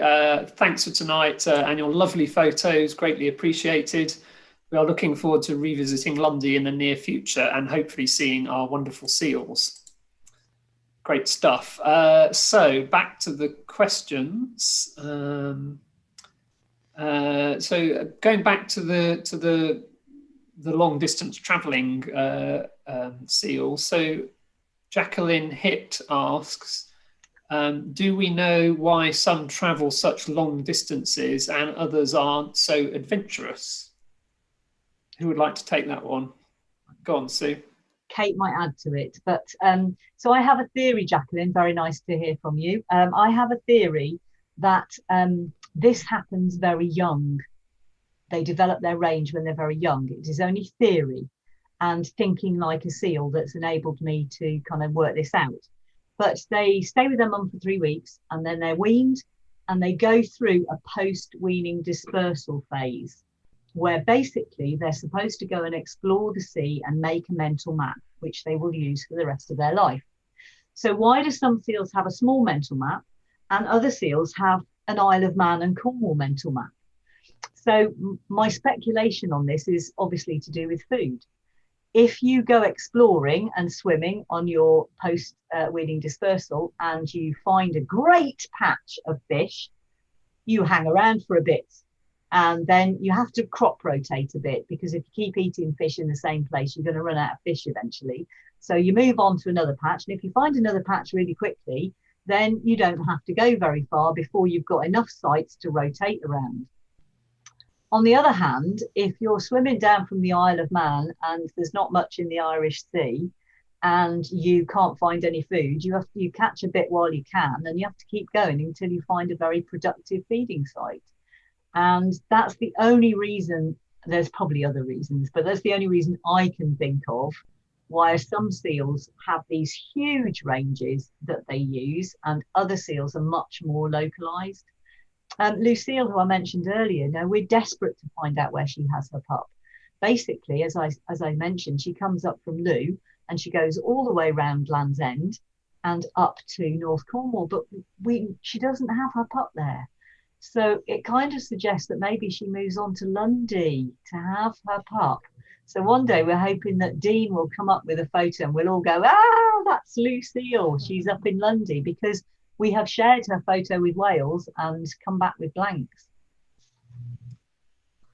thanks for tonight and your lovely photos, greatly appreciated. We are looking forward to revisiting Lundy in the near future and hopefully seeing our wonderful seals. Great stuff. So back to the questions. So going back to the long distance travelling seal. So Jacqueline Hitt asks, do we know why some travel such long distances and others aren't so adventurous? Who would like to take that one? Go on, Sue. Kate might add to it, but so I have a theory, Jacqueline, very nice to hear from you. I have a theory that this happens very young. They develop their range when they're very young. It is only theory and thinking like a seal that's enabled me to kind of work this out. But they stay with their mum for 3 weeks and then they're weaned and they go through a post-weaning dispersal phase, where basically they're supposed to go and explore the sea and make a mental map, which they will use for the rest of their life. So why do some seals have a small mental map and other seals have an Isle of Man and Cornwall mental map? So my speculation on this is obviously to do with food. If you go exploring and swimming on your post-weaning dispersal and you find a great patch of fish, you hang around for a bit. And then you have to crop rotate a bit, because if you keep eating fish in the same place, you're going to run out of fish eventually. So you move on to another patch. And if you find another patch really quickly, then you don't have to go very far before you've got enough sites to rotate around. On the other hand, if you're swimming down from the Isle of Man and there's not much in the Irish Sea and you can't find any food, you catch a bit while you can, and you have to keep going until you find a very productive feeding site. And that's the only reason. There's probably other reasons, but that's the only reason I can think of why some seals have these huge ranges that they use and other seals are much more localized. Lucille, who I mentioned earlier, now we're desperate to find out where she has her pup. Basically, as I mentioned, she comes up from Looe and she goes all the way around Land's End and up to North Cornwall, but she doesn't have her pup there. So it kind of suggests that maybe she moves on to Lundy to have her pup. So one day we're hoping that Dean will come up with a photo and we'll all go, that's Lucille, she's up in Lundy, because we have shared her photo with Wales and come back with blanks.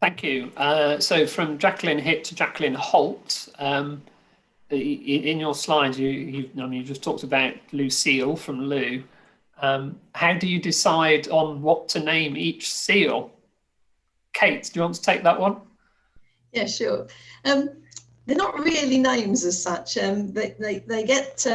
Thank you. So from Jacqueline Hitt to Jacqueline Holt, in your slides, you just talked about Lucille from Looe. How do you decide on what to name each seal? Kate, do you want to take that one? Yeah, sure. They're not really names as such. They get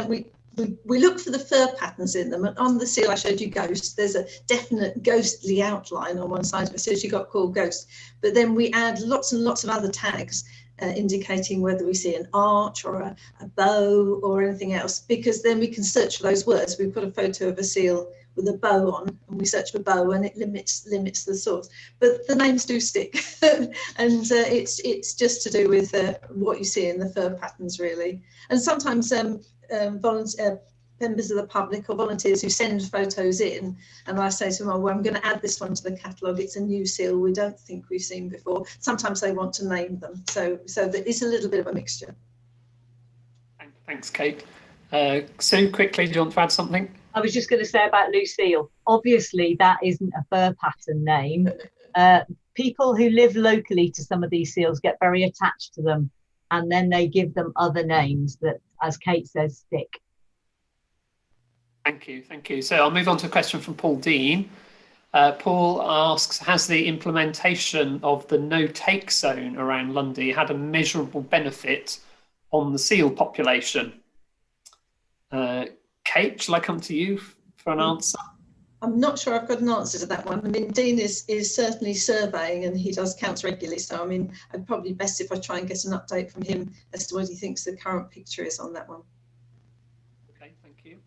we look for the fur patterns in them, and on the seal I showed you Ghost, there's a definite ghostly outline on one side of it, so she got called Ghost. But then we add lots and lots of other tags indicating whether we see an arch or a bow or anything else, because then we can search for those words. We put a photo of a seal with a bow on and we search for bow, and it limits the source, but the names do stick. And it's just to do with what you see in the fur patterns, really. And sometimes members of the public or volunteers who send photos in, and I say to them, well, I'm going to add this one to the catalogue, it's a new seal we don't think we've seen before. Sometimes they want to name them, so it's a little bit of a mixture. Thanks, Kate. Sue, quickly, do you want to add something? I was just going to say about Lucille, obviously that isn't a fur pattern name. People who live locally to some of these seals get very attached to them, and then they give them other names that, as Kate says, stick. Thank you. So I'll move on to a question from Paul Dean. Paul asks, has the implementation of the no-take zone around Lundy had a measurable benefit on the seal population? Kate, shall I come to you for an answer? I'm not sure I've got an answer to that one. I mean, Dean is certainly surveying and he does counts regularly. So, I mean, I'd probably best if I try and get an update from him as to what he thinks the current picture is on that one. Okay, thank you.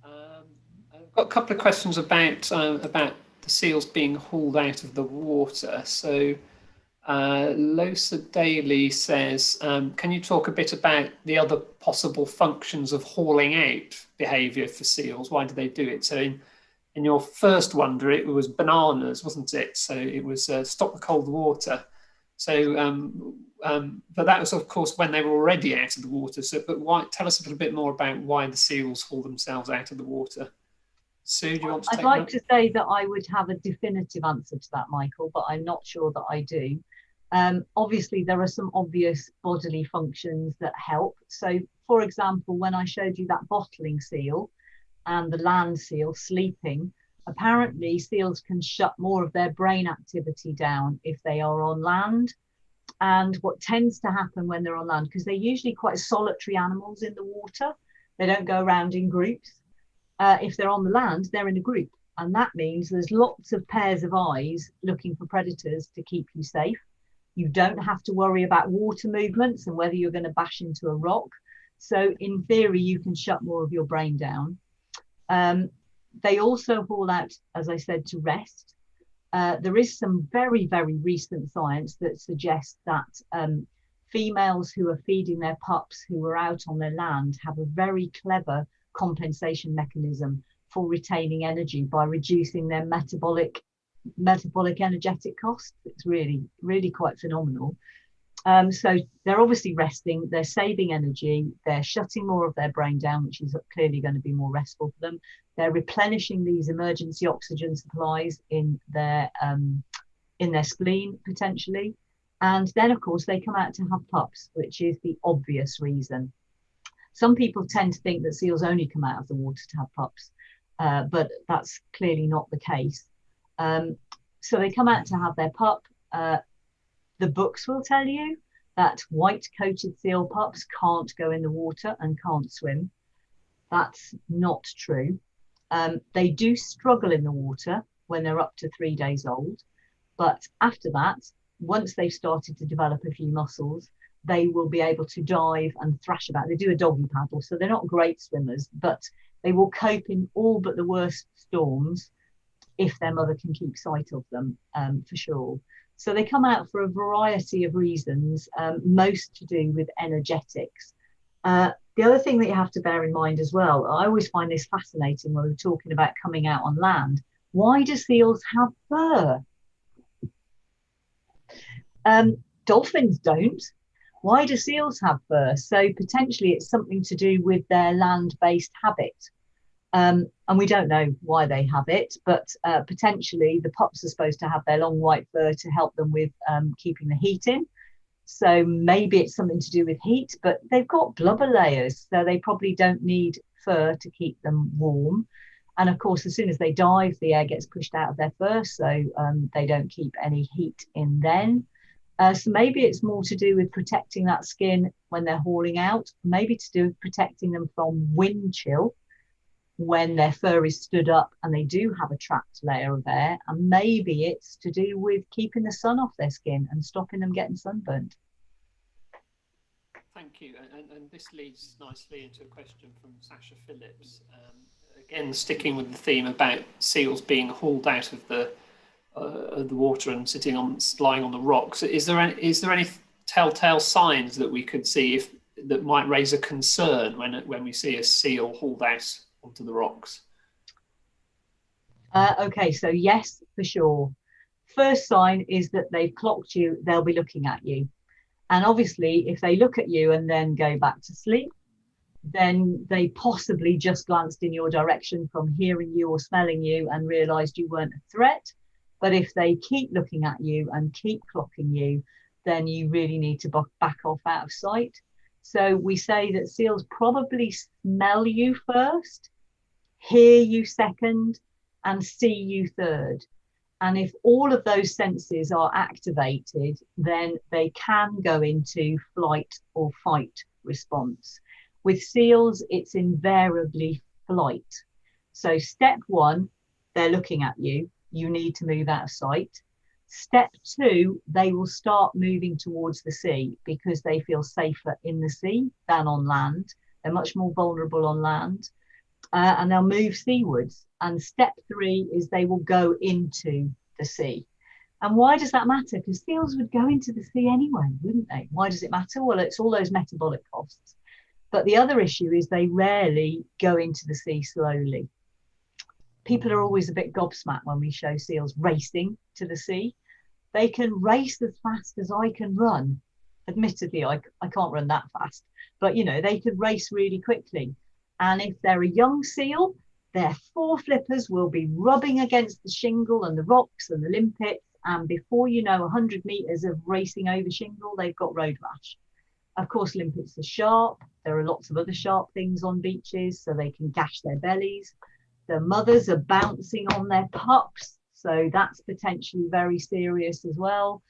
I've got a couple of questions about the seals being hauled out of the water. So, Losa Daly says, can you talk a bit about the other possible functions of hauling out behaviour for seals? Why do they do it? So in your first wonder, it was bananas, wasn't it? So it was stop the cold water. So, but that was, of course, when they were already out of the water. So, but why? Tell us a little bit more about why the seals haul themselves out of the water. Sue, do you want to take that? I'd like to say that I would have a definitive answer to that, Michael, but I'm not sure that I do. Obviously, there are some obvious bodily functions that help. So, for example, when I showed you that bottling seal and the land seal sleeping, apparently seals can shut more of their brain activity down if they are on land. And what tends to happen when they're on land, because they're usually quite solitary animals in the water, they don't go around in groups. If they're on the land, they're in a group. And that means there's lots of pairs of eyes looking for predators to keep you safe. You don't have to worry about water movements and whether you're going to bash into a rock. So in theory, you can shut more of your brain down. They also haul out, as I said, to rest. There is some very, very recent science that suggests that females who are feeding their pups who are out on their land have a very clever compensation mechanism for retaining energy by reducing their metabolic energetic costs. It's really, really quite phenomenal. So they're obviously resting, they're saving energy, they're shutting more of their brain down, which is clearly going to be more restful for them. They're replenishing these emergency oxygen supplies in their spleen, potentially. And then, of course, they come out to have pups, which is the obvious reason. Some people tend to think that seals only come out of the water to have pups, but that's clearly not the case. So they come out to have their pup. The books will tell you that white-coated seal pups can't go in the water and can't swim. That's not true. They do struggle in the water when they're up to 3 days old. But after that, once they've started to develop a few muscles, they will be able to dive and thrash about. They do a doggy paddle, so they're not great swimmers, but they will cope in all but the worst storms if their mother can keep sight of them, for sure. So they come out for a variety of reasons, most to do with energetics. The other thing that you have to bear in mind as well, I always find this fascinating when we're talking about coming out on land. Why do seals have fur? Dolphins don't. Why do seals have fur? So potentially it's something to do with their land-based habit. And we don't know why they have it, but potentially the pups are supposed to have their long white fur to help them with keeping the heat in. So maybe it's something to do with heat, but they've got blubber layers, so they probably don't need fur to keep them warm. And of course, as soon as they dive, the air gets pushed out of their fur, so they don't keep any heat in then. So maybe it's more to do with protecting that skin when they're hauling out, maybe to do with protecting them from wind chill when their fur is stood up and they do have a trapped layer of air, and maybe it's to do with keeping the sun off their skin and stopping them getting sunburnt. Thank you, and this leads nicely into a question from Sasha Phillips, again sticking with the theme about seals being hauled out of the water and lying on the rocks. Is there any telltale signs that we could see that might raise a concern when we see a seal hauled out onto the rocks? Okay, so yes, for sure. First sign is that they've clocked you, they'll be looking at you. And obviously, if they look at you and then go back to sleep, then they possibly just glanced in your direction from hearing you or smelling you and realized you weren't a threat. But if they keep looking at you and keep clocking you, then you really need to back off out of sight. So we say that seals probably smell you first, hear you second, and see you third. And if all of those senses are activated, then they can go into flight or fight response. With seals, it's invariably flight. So step one, they're looking at you. You need to move out of sight. Step two, they will start moving towards the sea because they feel safer in the sea than on land. They're much more vulnerable on land, and they'll move seawards. And step three is they will go into the sea. And why does that matter? Because seals would go into the sea anyway, wouldn't they? Why does it matter? Well, it's all those metabolic costs. But the other issue is they rarely go into the sea slowly. People are always a bit gobsmacked when we show seals racing to the sea. They can race as fast as I can run. Admittedly, I can't run that fast, but you know, they could race really quickly. And if they're a young seal, their foreflippers will be rubbing against the shingle and the rocks and the limpets. And before you know, 100 meters of racing over shingle, they've got road rash. Of course, limpets are sharp. There are lots of other sharp things on beaches, so they can gash their bellies. The mothers are bouncing on their pups, so that's potentially very serious as well.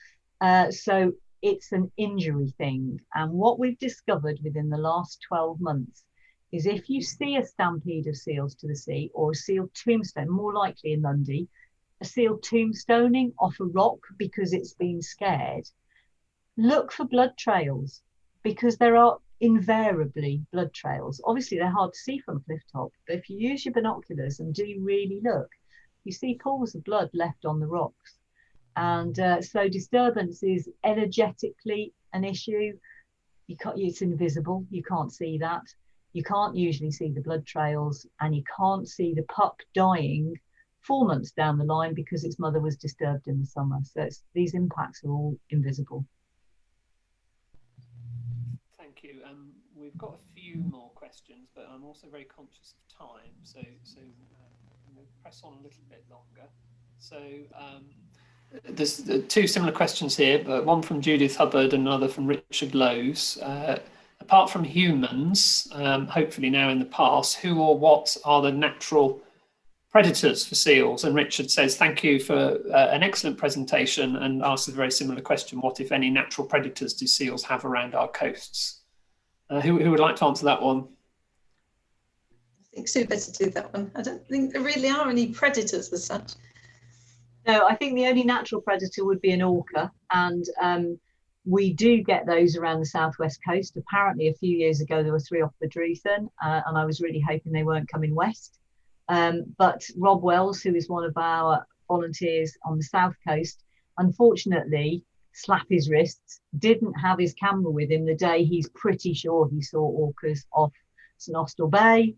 So it's an injury thing. And what we've discovered within the last 12 months is if you see a stampede of seals to the sea, or a seal tombstone, more likely in Lundy, a seal tombstoning off a rock because it's been scared, look for blood trails, because there are invariably blood trails. Obviously, they're hard to see from a cliff top, but if you use your binoculars and do really look, you see pools of blood left on the rocks. And so disturbance is energetically an issue. It's invisible, you can't see that. You can't usually see the blood trails, and you can't see the pup dying 4 months down the line because its mother was disturbed in the summer. So these impacts are all invisible. Thank you. We've got a few more questions, but I'm also very conscious of time. So I'm going to press on a little bit longer. So there's two similar questions here, but one from Judith Hubbard and another from Richard Lowes. Apart from humans, hopefully now in the past, who or what are the natural predators for seals? And Richard says, thank you for an excellent presentation, and asks a very similar question. What, if any, natural predators do seals have around our coasts? Who would like to answer that one? I think Sue better do that one. I don't think there really are any predators as such. No, I think the only natural predator would be an orca, and we do get those around the southwest coast. Apparently, a few years ago, there were 3 off the Druthen, and I was really hoping they weren't coming west. But Rob Wells, who is one of our volunteers on the south coast, unfortunately, slap his wrists, didn't have his camera with him the day he's pretty sure he saw orcas off St Austell Bay.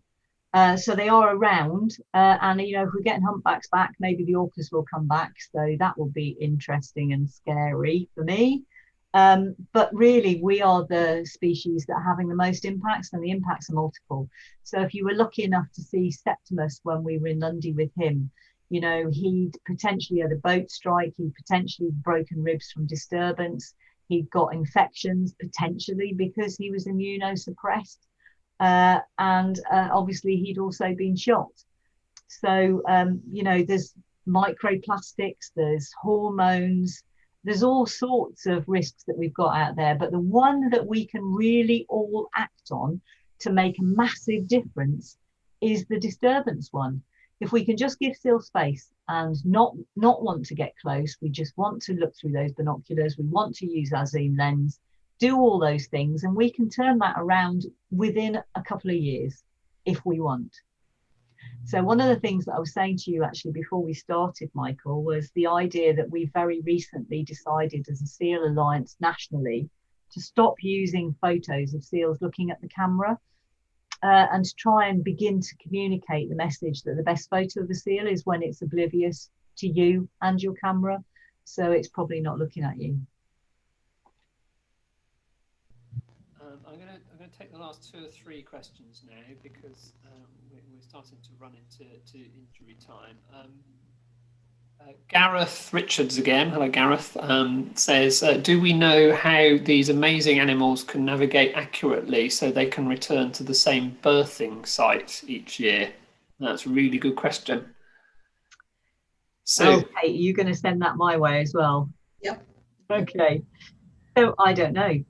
So they are around, and you know, if we're getting humpbacks back, maybe the orcas will come back. So that will be interesting and scary for me. But really, we are the species that are having the most impacts, and the impacts are multiple. So if you were lucky enough to see Septimus when we were in Lundy with him, you know, he'd potentially had a boat strike, he'd potentially broken ribs from disturbance, he'd got infections potentially because he was immunosuppressed, and obviously he'd also been shot. So, you know, there's microplastics, there's hormones, there's all sorts of risks that we've got out there, but the one that we can really all act on to make a massive difference is the disturbance one. If we can just give seal space and not want to get close, we just want to look through those binoculars, we want to use our zoom lens, do all those things, and we can turn that around within a couple of years if we want. So one of the things that I was saying to you actually before we started, Michael, was the idea that we very recently decided as a Seal Alliance nationally to stop using photos of seals looking at the camera, and to try and begin to communicate the message that the best photo of a seal is when it's oblivious to you and your camera. So it's probably not looking at you. I'm going to take the last 2 or 3 questions now, because we're starting to run into injury time. Gareth Richards again, hello Gareth, says, do we know how these amazing animals can navigate accurately so they can return to the same birthing site each year? That's a really good question. So, okay, you're going to send that my way as well? Yep. Okay, so I don't know.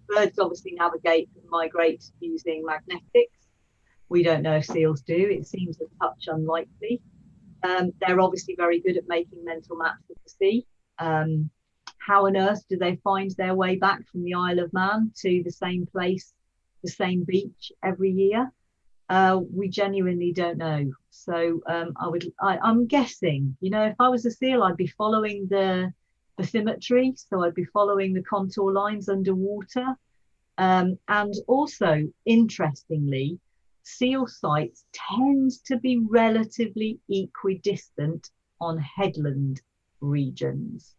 Birds obviously navigate and migrate using magnetics. We don't know if seals do. It seems a touch unlikely. They're obviously very good at making mental maps of the sea. How on earth do they find their way back from the Isle of Man to the same place, the same beach every year? We genuinely don't know. So I'm guessing, you know, if I was a seal, I'd be following the bathymetry, so I'd be following the contour lines underwater. And also, interestingly, seal sites tend to be relatively equidistant on headland regions.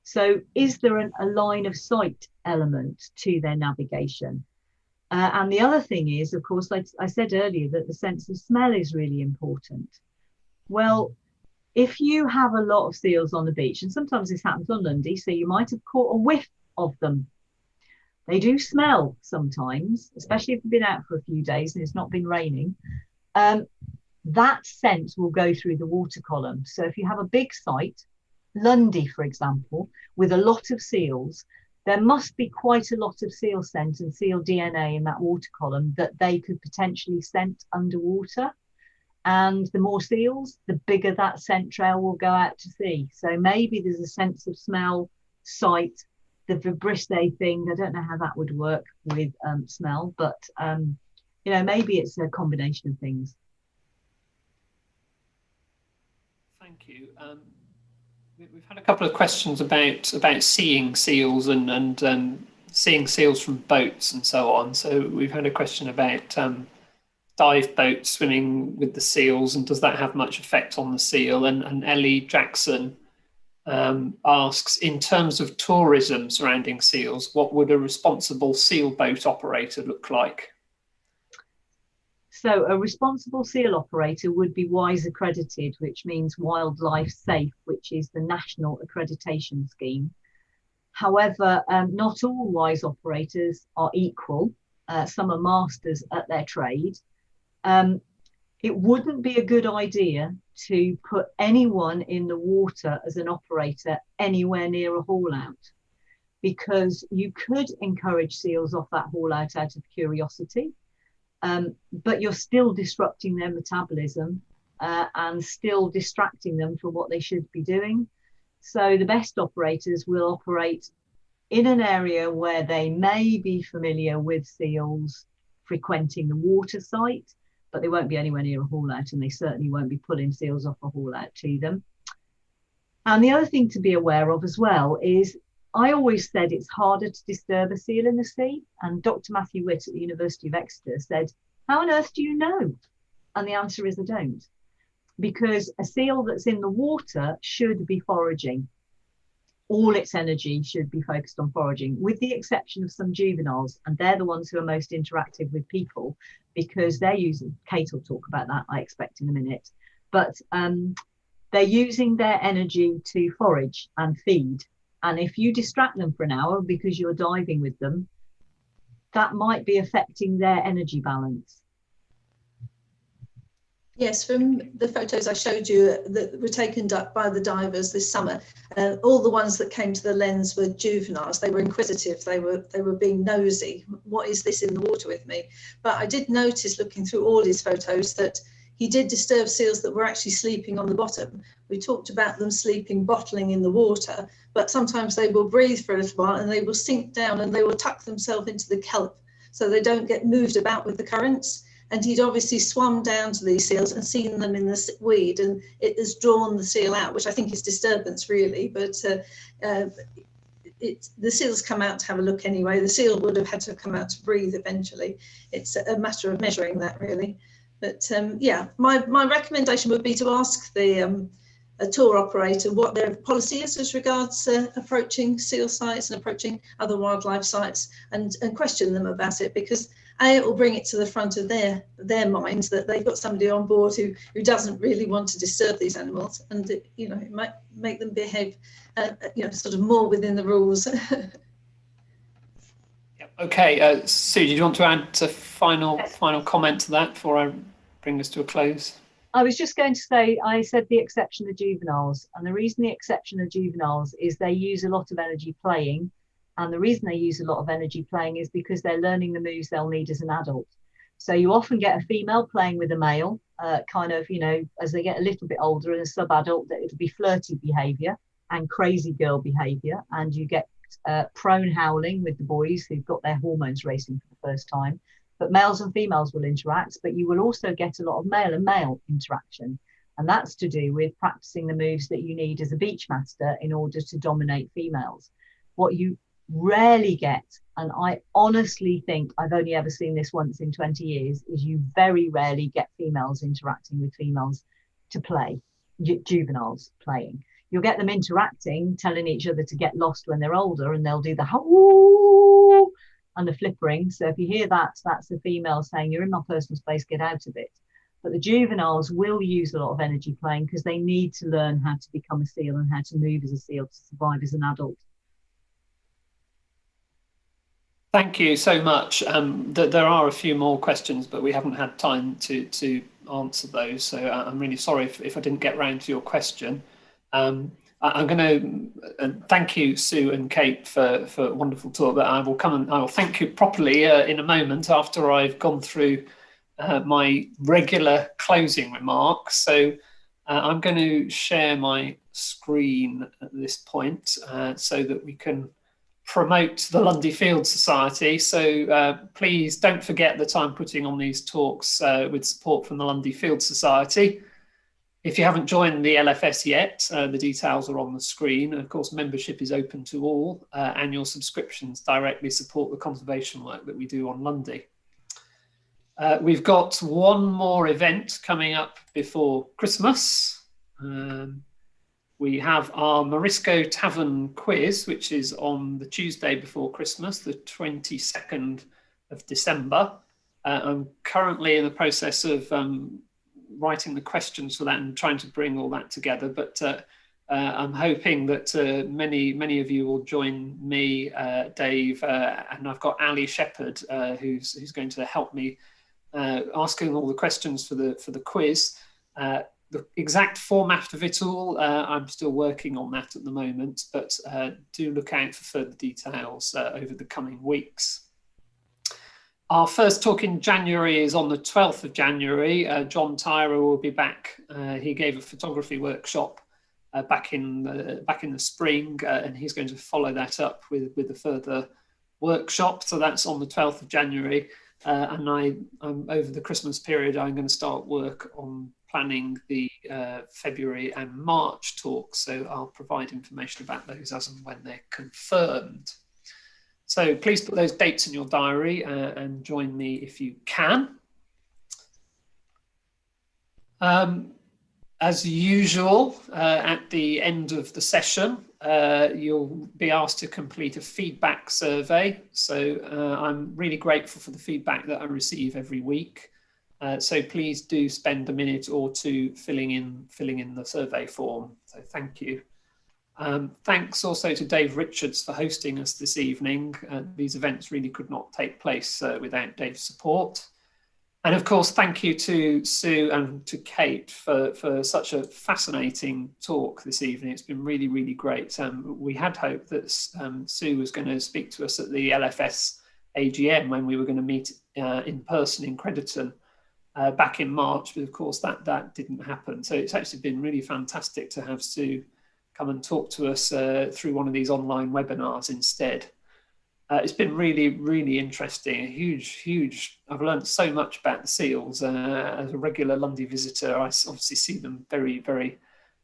So is there a line of sight element to their navigation? And the other thing is, of course, like I said earlier, that the sense of smell is really important. Well, if you have a lot of seals on the beach, and sometimes this happens on Lundy, so you might have caught a whiff of them. They do smell sometimes, especially if you've been out for a few days and it's not been raining. That scent will go through the water column. So if you have a big site, Lundy, for example, with a lot of seals, there must be quite a lot of seal scent and seal DNA in that water column that they could potentially scent underwater. And the more seals, the bigger that scent trail will go out to sea. So maybe there's a sense of smell, sight, the vibrissae thing. I don't know how that would work with smell, but maybe it's a combination of things. Thank you. We've had a couple of questions about seeing seals and seeing seals from boats and so on. So we've had a question about dive boats swimming with the seals, and does that have much effect on the seal? And Ellie Jackson asks, in terms of tourism surrounding seals, what would a responsible seal boat operator look like? So a responsible seal operator would be WISE accredited, which means Wildlife Safe, which is the national accreditation scheme. However, not all WISE operators are equal. Some are masters at their trade. It wouldn't be a good idea to put anyone in the water as an operator anywhere near a haul out, because you could encourage seals off that haul out of curiosity. But you're still disrupting their metabolism and still distracting them from what they should be doing. So the best operators will operate in an area where they may be familiar with seals frequenting the water site, but they won't be anywhere near a haul out, and they certainly won't be pulling seals off a haul out to them. And the other thing to be aware of as well is, I always said it's harder to disturb a seal in the sea. And Dr. Matthew Witt at the University of Exeter said, how on earth do you know? And the answer is I don't. Because a seal that's in the water should be foraging. All its energy should be focused on foraging, with the exception of some juveniles. And they're the ones who are most interactive with people, because they're using, Kate will talk about that, I expect, in a minute. But they're using their energy to forage and feed. And if you distract them for an hour because you're diving with them, that might be affecting their energy balance. Yes, from the photos I showed you that were taken by the divers this summer, all the ones that came to the lens were juveniles. They were inquisitive. They were being nosy. What is this in the water with me? But I did notice, looking through all his photos, that he did disturb seals that were actually sleeping on the bottom. We talked about them sleeping, bottling in the water, but sometimes they will breathe for a little while and they will sink down and they will tuck themselves into the kelp so they don't get moved about with the currents. And he'd obviously swum down to these seals and seen them in the weed, and it has drawn the seal out, which I think is disturbance really, but the seals come out to have a look anyway. The seal would have had to come out to breathe eventually. It's a matter of measuring that really. But yeah, my recommendation would be to ask the a tour operator what their policy is as regards approaching seal sites and approaching other wildlife sites, and question them about it, because it will bring it to the front of their minds that they've got somebody on board who doesn't really want to disturb these animals, and it might make them behave sort of more within the rules. Okay, Sue, did you want to add a final comment to that before I bring this to a close? I was just going to say, I said the exception of juveniles, and the reason the exception of juveniles is they use a lot of energy playing, and the reason they use a lot of energy playing is because they're learning the moves they'll need as an adult. So you often get a female playing with a male, as they get a little bit older and a sub-adult, that it'll be flirty behaviour and crazy girl behaviour, and you get prone howling with the boys who've got their hormones racing for the first time. But males and females will interact, but you will also get a lot of male and male interaction. And that's to do with practicing the moves that you need as a beach master in order to dominate females. What you rarely get, and I honestly think I've only ever seen this once in 20 years, is you very rarely get females interacting with females to play, juveniles playing. you'll get them interacting, telling each other to get lost when they're older, and they'll do the hoo and the flippering. So if you hear that, that's the female saying, you're in my personal space, get out of it. But the juveniles will use a lot of energy playing because they need to learn how to become a seal and how to move as a seal to survive as an adult. Thank you so much. There are a few more questions, but we haven't had time to answer those. So I'm really sorry if I didn't get round to your question. I'm going to thank you, Sue and Kate, for a wonderful talk. But I will thank you properly in a moment after I've gone through my regular closing remarks. So I'm going to share my screen at this point so that we can promote the Lundy Field Society. So please don't forget that I'm putting on these talks with support from the Lundy Field Society. If you haven't joined the LFS yet, the details are on the screen. Of course, membership is open to all. Annual subscriptions directly support the conservation work that we do on Lundy. We've got one more event coming up before Christmas. We have our Morisco Tavern quiz, which is on the Tuesday before Christmas, the 22nd of December. I'm currently in the process of writing the questions for that and trying to bring all that together. But I'm hoping that many of you will join me, Dave, and I've got Ali Shepherd, who's going to help me asking all the questions for the quiz. The exact format of it all, I'm still working on that at the moment, but do look out for further details over the coming weeks. Our first talk in January is on the 12th of January. John Tyra will be back. He gave a photography workshop back in the spring, and he's going to follow that up with a further workshop. So that's on the 12th of January. And I'm over the Christmas period, I'm going to start work on planning the February and March talks. So I'll provide information about those as and when they're confirmed. So please put those dates in your diary and join me if you can. As usual, at the end of the session, you'll be asked to complete a feedback survey. So I'm really grateful for the feedback that I receive every week. So please do spend a minute or two filling in the survey form. So thank you. Thanks also to Dave Richards for hosting us this evening. These events really could not take place without Dave's support. And of course, thank you to Sue and to Kate for such a fascinating talk this evening. It's been really, really great. We had hoped that Sue was going to speak to us at the LFS AGM when we were going to meet in person in Crediton back in March, but of course that didn't happen. So it's actually been really fantastic to have Sue come and talk to us through one of these online webinars instead. It's been really, really interesting. Huge. I've learned so much about the seals. As a regular Lundy visitor, I obviously see them very, very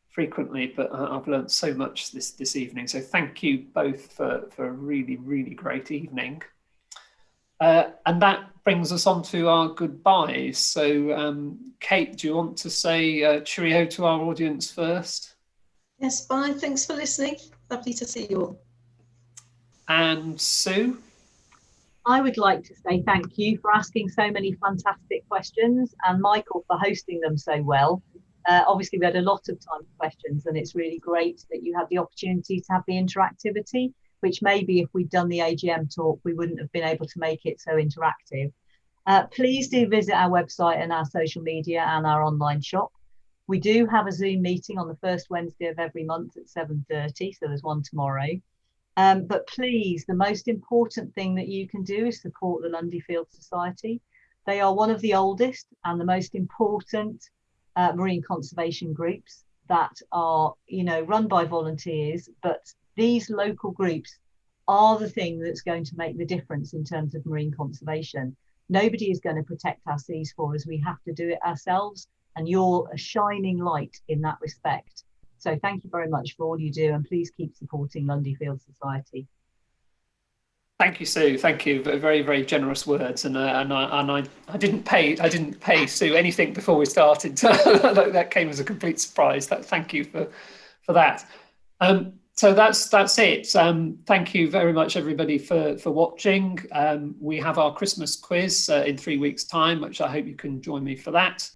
frequently, but I've learned so much this evening. So thank you both for a really, really great evening. And that brings us on to our goodbyes. So Kate, do you want to say cheerio to our audience first? Yes, bye. Thanks for listening. Lovely to see you all. And Sue? I would like to say thank you for asking so many fantastic questions, and Michael for hosting them so well. Obviously, we had a lot of time for questions, and it's really great that you had the opportunity to have the interactivity, which maybe if we'd done the AGM talk, we wouldn't have been able to make it so interactive. Please do visit our website and our social media and our online shop. We do have a Zoom meeting on the first Wednesday of every month at 7:30, so there's one tomorrow. But please, the most important thing that you can do is support the Lundy Field Society. They are one of the oldest and the most important marine conservation groups that are, run by volunteers. But these local groups are the thing that's going to make the difference in terms of marine conservation. Nobody is going to protect our seas for us. We have to do it ourselves. And you're a shining light in that respect. So thank you very much for all you do, and please keep supporting Lundy Field Society. Thank you, Sue. Thank you. Very, very generous words. And I didn't pay Sue anything before we started. That came as a complete surprise. Thank you for that. So that's it. Thank you very much, everybody, for watching. We have our Christmas quiz in 3 weeks' time, which I hope you can join me for that.